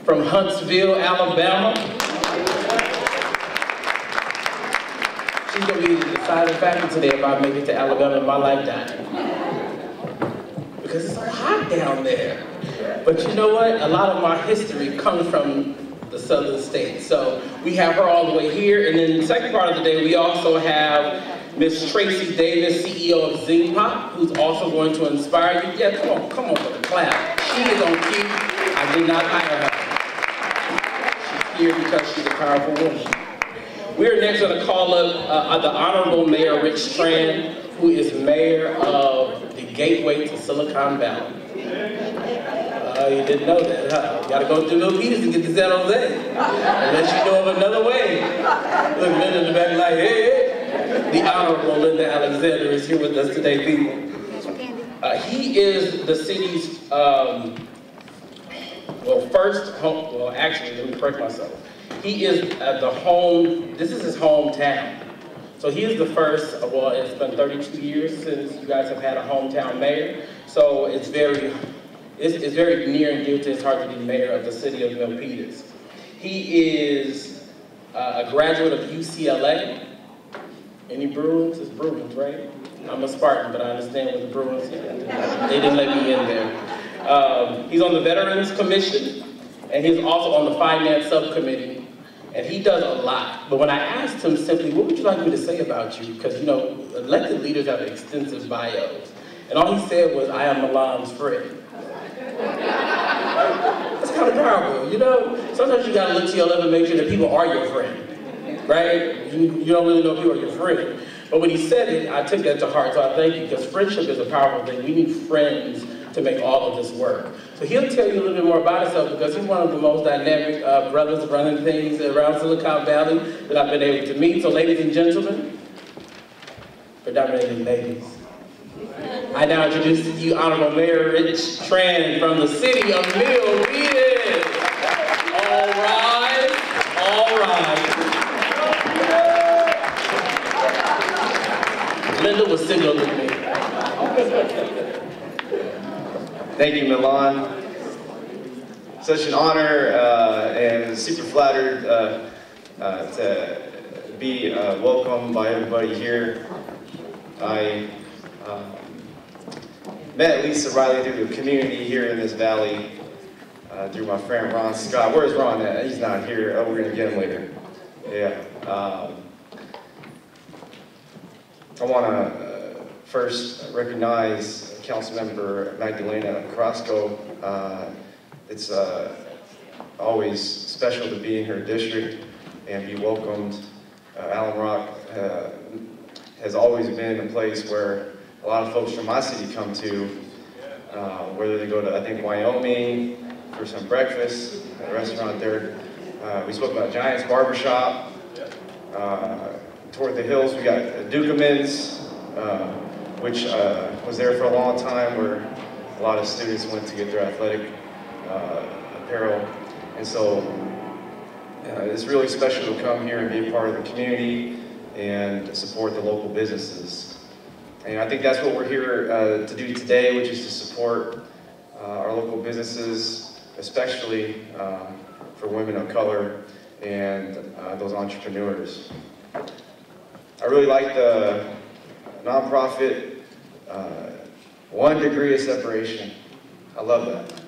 from Huntsville, Alabama. She's going to be the deciding factor today if I make it to Alabama in my lifetime. Because it's so hot down there. But you know what? A lot of my history comes from the southern states. So we have her all the way here. And then the second part of the day, we also have Ms. Tracy Davis, CEO of Zing Pop, who's also going to inspire you. Yeah, come on for the clap. She is on cue. I did not hire her. She's here because she's a powerful woman. We're next going to call up the Honorable Mayor Rich Strand, who is mayor of the gateway to Silicon Valley. You didn't know that, huh? You gotta go to Milpitas to get to San Jose. Unless you know of another way. Look, Linda in the back like, hey. The Honorable Linda Alexander is here with us today, people. He is the city's, actually, let me correct myself. He is this is his hometown. So he is the first, it's been 32 years since you guys have had a hometown mayor. So it's very near and dear to his heart to be mayor of the city of Milpitas. He is a graduate of UCLA. Any Bruins? It's Bruins, right? I'm a Spartan, but I understand what the Bruins, they didn't let me in there. He's on the Veterans Commission, and he's also on the Finance Subcommittee. And he does a lot. But when I asked him simply, what would you like me to say about you? Because, you know, elected leaders have extensive bios. And all he said was, I am Milan's friend. That's kind of powerful, you know? Sometimes you gotta look to your left and make sure that people are your friend, right? You don't really know if people are your friend. But when he said it, I took that to heart, so I thank you, because friendship is a powerful thing. We need friends to make all of this work. So he'll tell you a little bit more about himself, because he's one of the most dynamic brothers running things around Silicon Valley that I've been able to meet. So ladies and gentlemen, predominantly ladies, I now introduce to you Honorable Mayor Rich Strand from the city of Milpitas. All rise, all rise. Thank you, Milan. Such an honor and super flattered to be welcomed by everybody here. I met Lisa Riley through the community here in this valley, through my friend Ron Scott. Where's Ron at? He's not here. Oh, we're gonna get him later. Yeah. I want to first recognize Councilmember Magdalena Carrasco. It's always special to be in her district and be welcomed. Allen Rock has always been a place where a lot of folks from my city come to, whether they go to, I think, Wyoming for some breakfast at a restaurant there. We spoke about Giants Barbershop. Toward the hills, we got Dukeman's, which was there for a long time, where a lot of students went to get their athletic apparel. And so it's really special to come here and be a part of the community and support the local businesses. And I think that's what we're here to do today, which is to support our local businesses, especially for women of color and those entrepreneurs. I really like the nonprofit 1 degree of separation. I love that.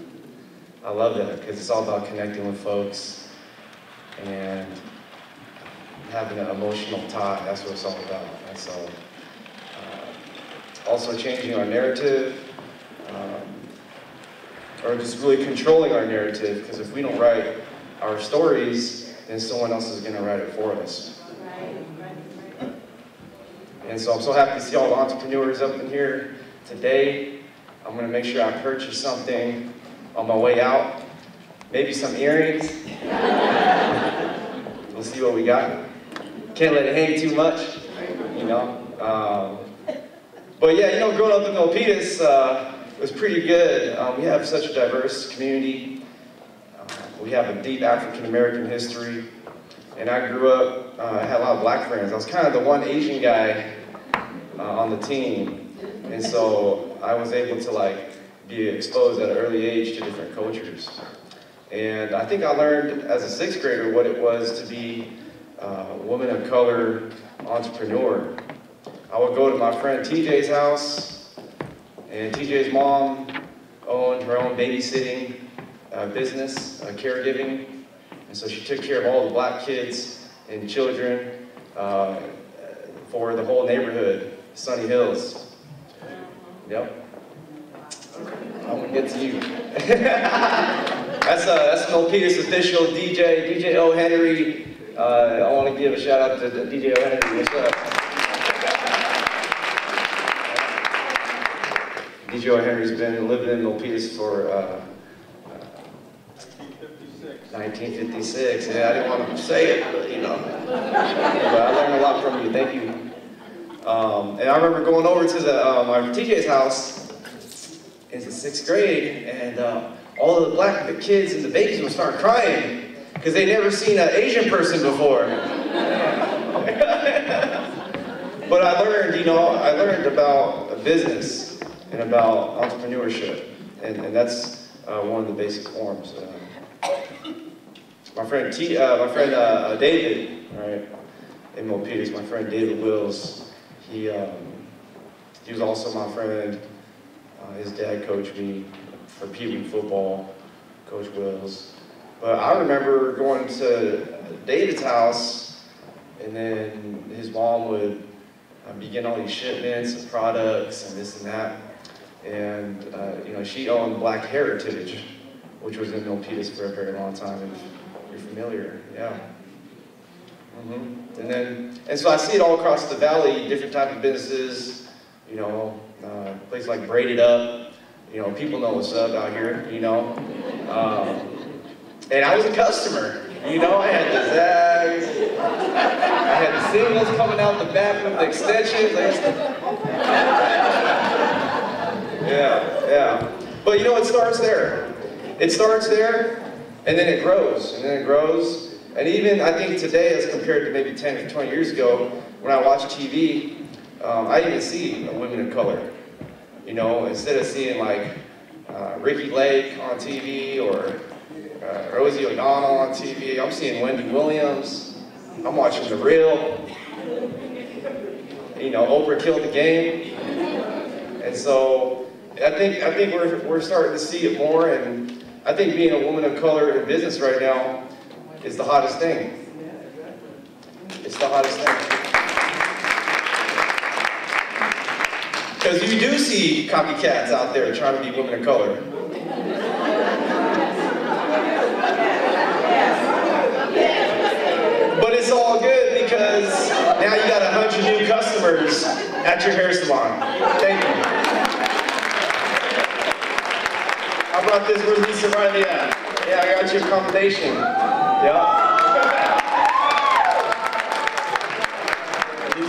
I love that because it's all about connecting with folks and having an emotional tie. That's what it's all about. And so, also changing our narrative, or just really controlling our narrative, because if we don't write our stories, then someone else is going to write it for us. And so I'm so happy to see all the entrepreneurs up in here today. I'm going to make sure I purchase something on my way out. Maybe some earrings. We'll see what we got. Can't let it hang too much, you know. But yeah, you know, growing up in Milpitas was pretty good. We have such a diverse community. We have a deep African-American history. And I grew up, I had a lot of black friends. I was kind of the one Asian guy on the team. And so I was able to like be exposed at an early age to different cultures. And I think I learned as a 6th grader what it was to be a woman of color entrepreneur. I would go to my friend TJ's house, and TJ's mom owned her own babysitting business, caregiving. And so she took care of all the black kids and children for the whole neighborhood, Sunny Hills. Yep. I'm gonna get to you. That's Milpitas official DJ O. Henry. I want to give a shout out to DJ O. Henry. What's up? DJ O. Henry's been living in Milpitas for 1956. Yeah, I didn't want to say it, but you know. But I learned a lot from you. Thank you. And I remember going over to my TJ's house in the 6th grade, and all of the black kids and the babies would start crying because they'd never seen an Asian person before. But I learned, you know, I learned about business and about entrepreneurship, and that's one of the basic forms. My friend David, right, in Milpitas, my friend David Wills, he was also my friend. His dad coached me for Pee Wee football, Coach Wills. But I remember going to David's house, and then his mom would be getting all these shipments of products and this and that. And you know, she owned Black Heritage, which was in Milpitas for a very long time. If you're familiar, yeah. And so I see it all across the valley, different type of businesses. You know, places like Braided Up. You know, people know what's up out here. You know, and I was a customer. You know, I had the Zags, I had the singles coming out the back with the extensions. Yeah. But you know, it starts there. It starts there, and then it grows, and then it grows. And even, I think today, as compared to maybe 10 or 20 years ago, when I watch TV, I even see women of color. You know, instead of seeing like Ricky Lake on TV or Rosie O'Donnell on TV. I'm seeing Wendy Williams. I'm watching The Real. You know, Oprah killed the game. And so I think we're starting to see it more, and I think being a woman of color in business right now is the hottest thing. It's the hottest thing. Because you do see copycats out there trying to be women of color. But it's all good because now you got 100 new customers at your hair salon. Thank you. I brought this, where's Lisa Riley at? Yeah, I got your accommodation. Yeah.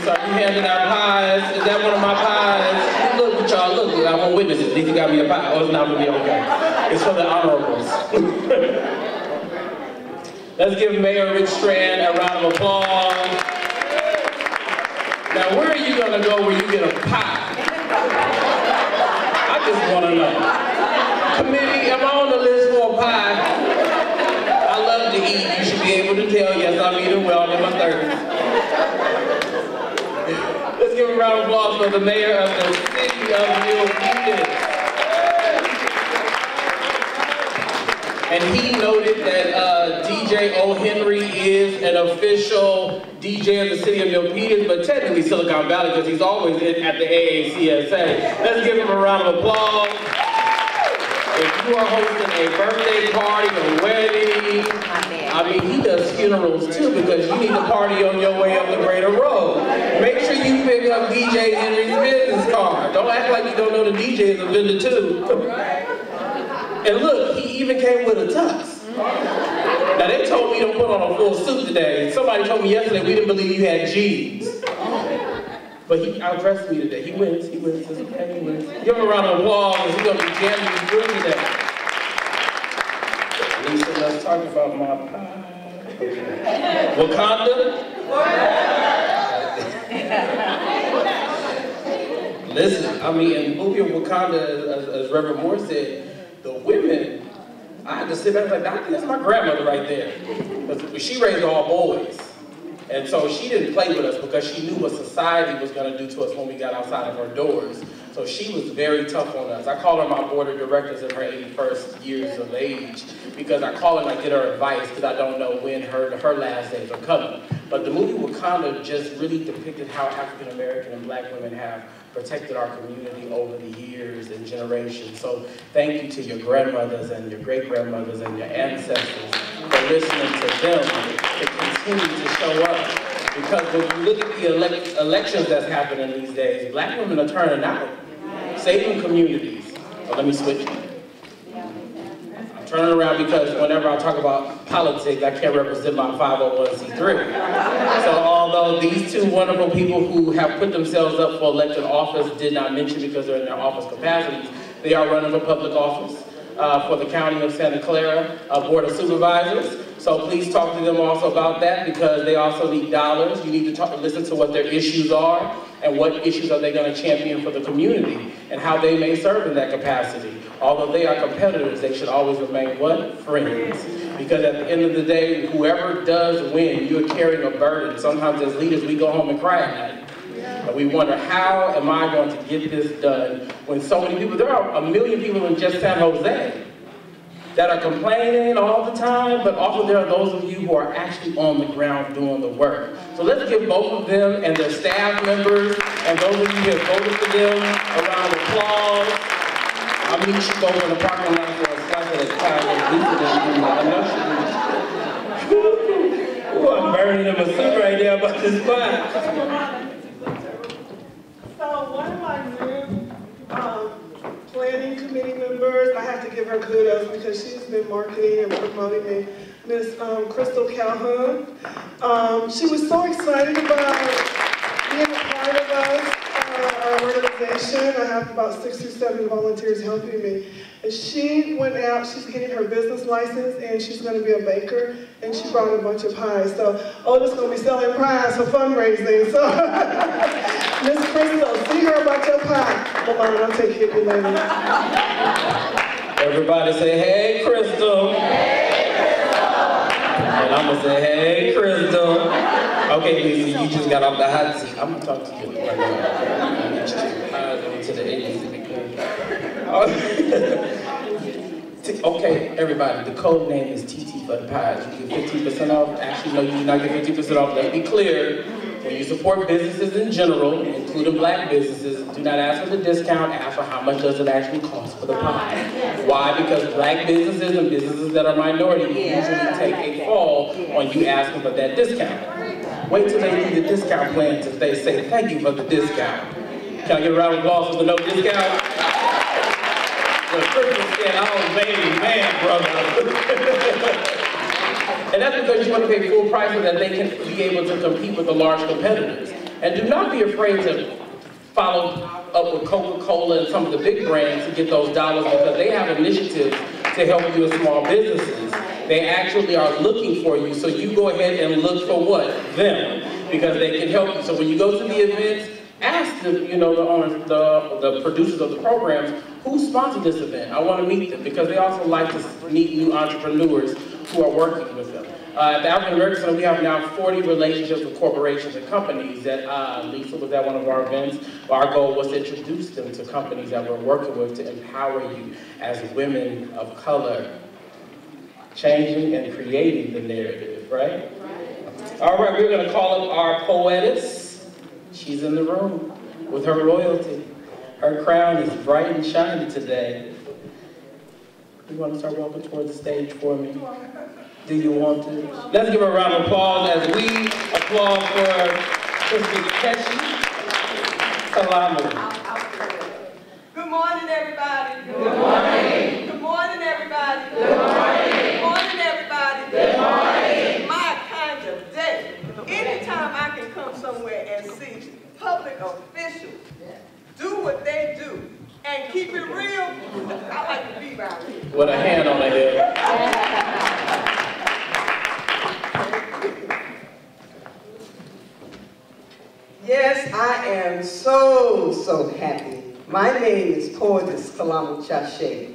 So you handing out pies? Is that one of my pies? Look, y'all, look, I want witnesses. Lisa got me a pie. Oh, it's not gonna be okay. It's for the honorables. Let's give Mayor Rich Strand a round of applause. Now, where are you gonna go where you get a pie? I just wanna know. Committee, am I on the list for a pie? I love to eat. You should be able to tell, yes, I'm eating well in my 30s. Let's give a round of applause for the mayor of the city of Milpitas. And he noted that DJ O. Henry is an official DJ of the city of Milpitas, but technically Silicon Valley because he's always at the AACSA. Let's give him a round of applause. If you are hosting a birthday party, a wedding, I mean, he does funerals too because you need to party on your way up the Greater Road. Make sure you pick up DJ Henry's business card. Don't act like you don't know the DJ is a vendor too. And look, he even came with a tux. Now they told me to put on a full suit today. Somebody told me yesterday we didn't believe you had jeans. But he outdressed me today. He wins. It's okay, he wins. Give him a round of applause because he's going to be jamming through today. Lisa, let's talk about my pie. Okay. Wakanda? Listen, I mean, in the movie of Wakanda, as Reverend Moore said, the women, I had to sit back and like, I think that's my grandmother right there. Because she raised all boys. And so she didn't play with us because she knew what society was going to do to us when we got outside of her doors. So she was very tough on us. I call her my board of directors in her 81st years of age because I call her and I get her advice because I don't know when her last days are coming. But the movie Wakanda just really depicted how African American and black women have protected our community over the years and generations. So thank you to your grandmothers and your great-grandmothers and your ancestors for listening to them to continue to show up. Because when you look at the elections that's happening these days, black women are turning out, saving communities. So let me switch. I'm turning around because whenever I talk about politics, I can't represent my 501c3. So although these two wonderful people who have put themselves up for elected office did not mention because they're in their office capacities, they are running for public office for the County of Santa Clara Board of Supervisors. So please talk to them also about that because they also need dollars. You need to listen to what their issues are and what issues are they going to champion for the community and how they may serve in that capacity. Although they are competitors, they should always remain what? Friends. Because at the end of the day, whoever does win, you're carrying a burden. Sometimes as leaders, we go home and cry at night. And we wonder, how am I going to get this done when so many people, there are 1 million people in just San Jose that are complaining all the time, but also there are those of you who are actually on the ground doing the work. So let's give both of them and their staff members and those of you who have voted for them a round of applause. I'll meet you both in the parking lot for a slice of the pie that Lisa didn't. I know she didn't. Ooh, I'm burning in my suit right now about this pie. So one of my new planning committee members, I have to give her kudos because she's been marketing and promoting me, Miss Crystal Calhoun. She was so excited about being a part of us, our organization. I have about 6 or 7 volunteers helping me. And she went out, she's getting her business license and she's going to be a baker and she brought a bunch of pies. So ODOS going to be selling pies for fundraising. So Miss Crystal, see her about your pie. Hold on, I'll take care of you later. Everybody say, hey, Crystal. Hey, Crystal. And I'm gonna say, hey, Crystal. Okay, Lisa, you just got off the hot seat. I'm gonna talk to you right now. To the Okay, everybody, the code name is TT for the pies. You get 15% off. Actually, no, you do not get 15% off. Let's be clear. When you support businesses in general, including black businesses, do not ask for the discount, ask for how much does it actually cost for the pie. Why? Because black businesses and businesses that are minority usually take a fall on you asking for that discount. Wait till they need the discount plan to they say thank you for the discount. Can I get a round of applause for the no discount? The Christmas said, oh baby, man, brother. And that's because you want to pay full price so that they can be able to compete with the large competitors. And do not be afraid to follow up with Coca-Cola and some of the big brands to get those dollars, because they have initiatives to help you with small businesses. They actually are looking for you, so you go ahead and look for what? Them, because they can help you. So when you go to the events, ask the, the producers of the programs, who sponsored this event? I want to meet them, because they also like to meet new entrepreneurs who are working with them. At the African American Center, we have now 40 relationships with corporations and companies that Lisa was at one of our events. Our goal was to introduce them to companies that we're working with to empower you as women of color, changing and creating the narrative, right? All right, we're going to call up our poetess. She's in the room with her royalty. Her crown is bright and shiny today. You want to start walking towards the stage for me? Do you want to? Let's give her a round of applause as we applaud for Sister Keshi Salamu. Good morning, everybody. Good morning. Good morning, everybody. Good morning. Good morning, everybody. Good morning. It's my kind of day. Anytime I can come somewhere and see public officials do what they do and keep it real, I like to be around here. With a hand on her head. Yes, I am so happy. My name is Poetess Kalamu Chashe,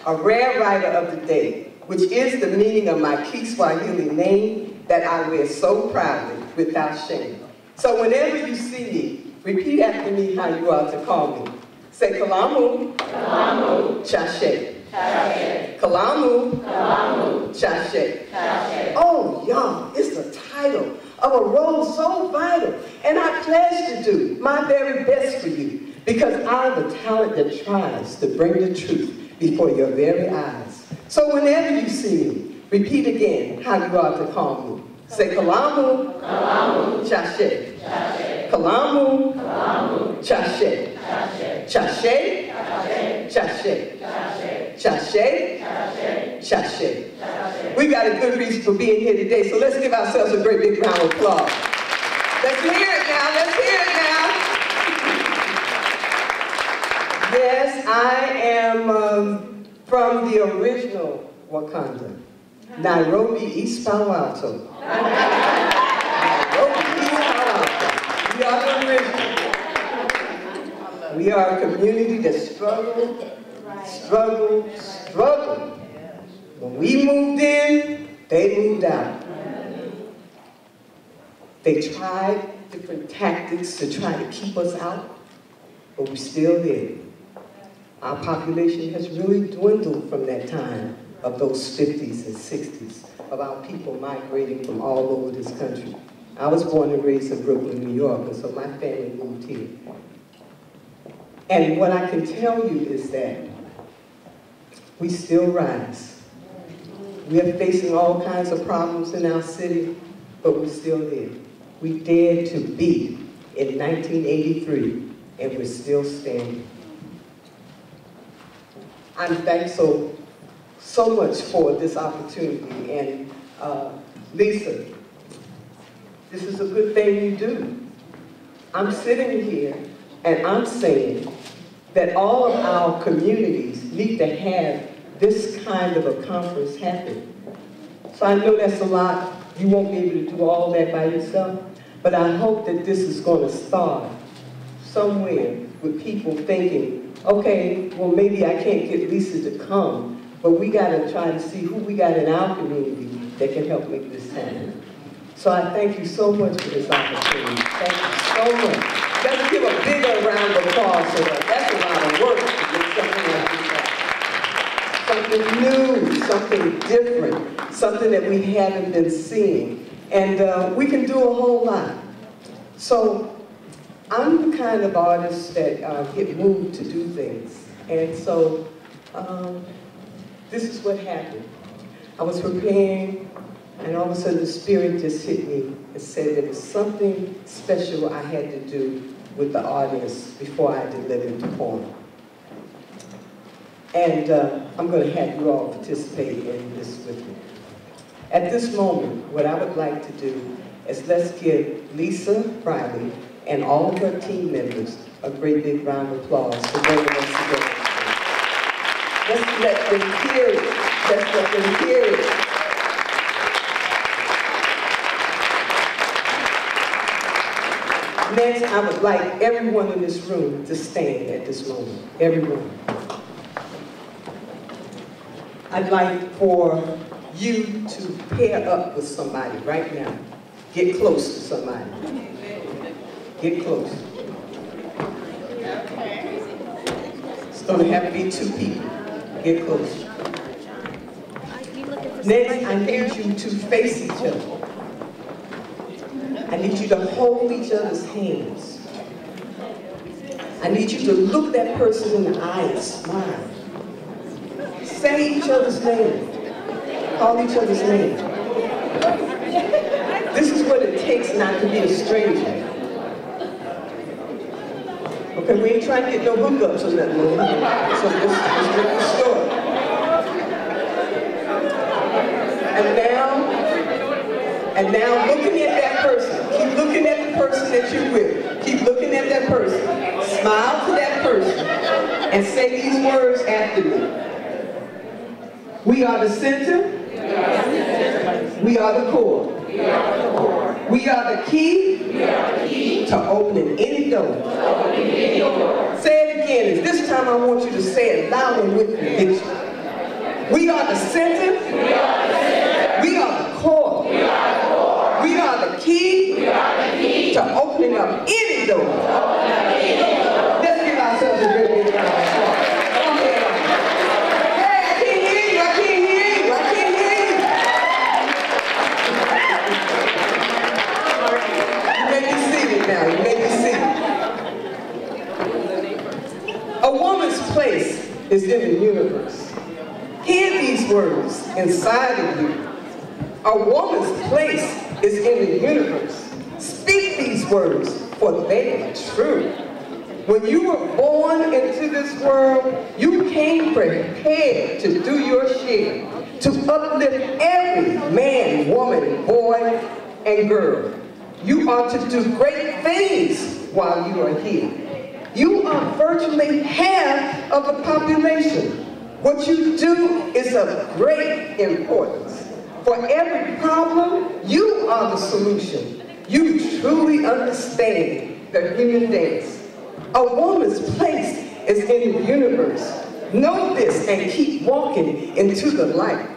a rare writer of the day, which is the meaning of my Kiswahili name that I wear so proudly without shame. So whenever you see me, repeat after me how you are to call me. Say Kalamu, Kalamu, Chashe. Chashe. Kalamu, Kalamu, Chashe. Chashe. Oh, y'all, it's the title of a role so vital, and I pledge to do my very best for you, because I'm the talent that tries to bring the truth before your very eyes. So whenever you see me, repeat again how you are to call me. Say Kalamu, Kalamu, Chashe. Chashe. Kalamu, Kalamu, Chashe. Chashe. Chashe, Chashe. Chashe. Chashe. Chashe, Chashe. Chashe. Chashe. We got a good reason for being here today, so let's give ourselves a great big round of applause. Let's hear it now, let's hear it now. Yes, I am from the original Wakanda, Nairobi, East Palo Alto. Nairobi, East Palo Alto. We are the original. We are a community that struggled. When we moved in, they moved out. They tried different tactics to try to keep us out, but we're still there. Our population has really dwindled from that time of those 50s and 60s, of our people migrating from all over this country. I was born and raised in Brooklyn, New York, and so my family moved here. And what I can tell you is that we still rise. We are facing all kinds of problems in our city, but we're still there. We dared to be in 1983, and we're still standing. I'm thankful so much for this opportunity, and Lisa, this is a good thing you do. I'm sitting here and I'm saying that all of our communities need to have this kind of a conference happen. So I know that's a lot. You won't be able to do all that by yourself, but I hope that this is going to start somewhere with people thinking, okay, well, maybe I can't get Lisa to come, but we got to try to see who we got in our community that can help make this happen. So I thank you so much for this opportunity. Thank you so much. Let's give a bigger round of applause for that. That's a lot of work to get something like this out. Something new, something different, something that we haven't been seeing. And we can do a whole lot. So I'm the kind of artist that get moved to do things. And so this is what happened. I was preparing, and all of a sudden the Spirit just hit me and said there was something special I had to do with the audience before I delivered the poem. And I'm going to have you all participate in this with me. At this moment, what I would like to do is let's give Lisa Riley and all of her team members a great big round of applause for bringing us together. Let's let them hear it. Let's let them hear it. Next, I would like everyone in this room to stand at this moment. Everyone. I'd like for you to pair up with somebody right now. Get close to somebody. Get close. It's going to have to be 2 people. Get close. Next, I need you to face each other. I need you to hold each other's hands. I need you to look that person in the eye and smile. Say each other's name. Call each other's name. This is what it takes not to be a stranger. Okay, we ain't trying to get no hookups or nothing. So let's get the story. And now looking at that person. Keep looking at the person that you're with. Keep looking at that person. Smile to that person. And say these words after me. We are the center. We are the core. We are the key to opening any door. Say it again. This time I want you to say it loud and with conviction. We are the center. We are the core. We are the key to opening up any door. Let's give ourselves a great big round of applause. Hey, I can't hear you. I can't hear you. I can't hear you. You may be seated now. You may be seated. A woman's place is in the universe. Hear these words inside of you. A woman's place is in the universe. Speak these words, for they are true. When you were born into this world, you came prepared to do your share, to uplift every man, woman, boy, and girl. You are to do great things while you are here. You are virtually half of the population. What you do is of great importance. For every problem, you are the solution. You truly understand the human dance. A woman's place is in the universe. Know this and keep walking into the light.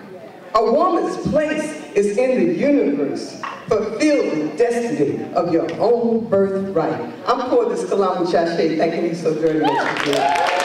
A woman's place is in the universe. Fulfill the destiny of your own birthright. I'm Cordis Kalamu Chashe. Thank you so very much for doing it.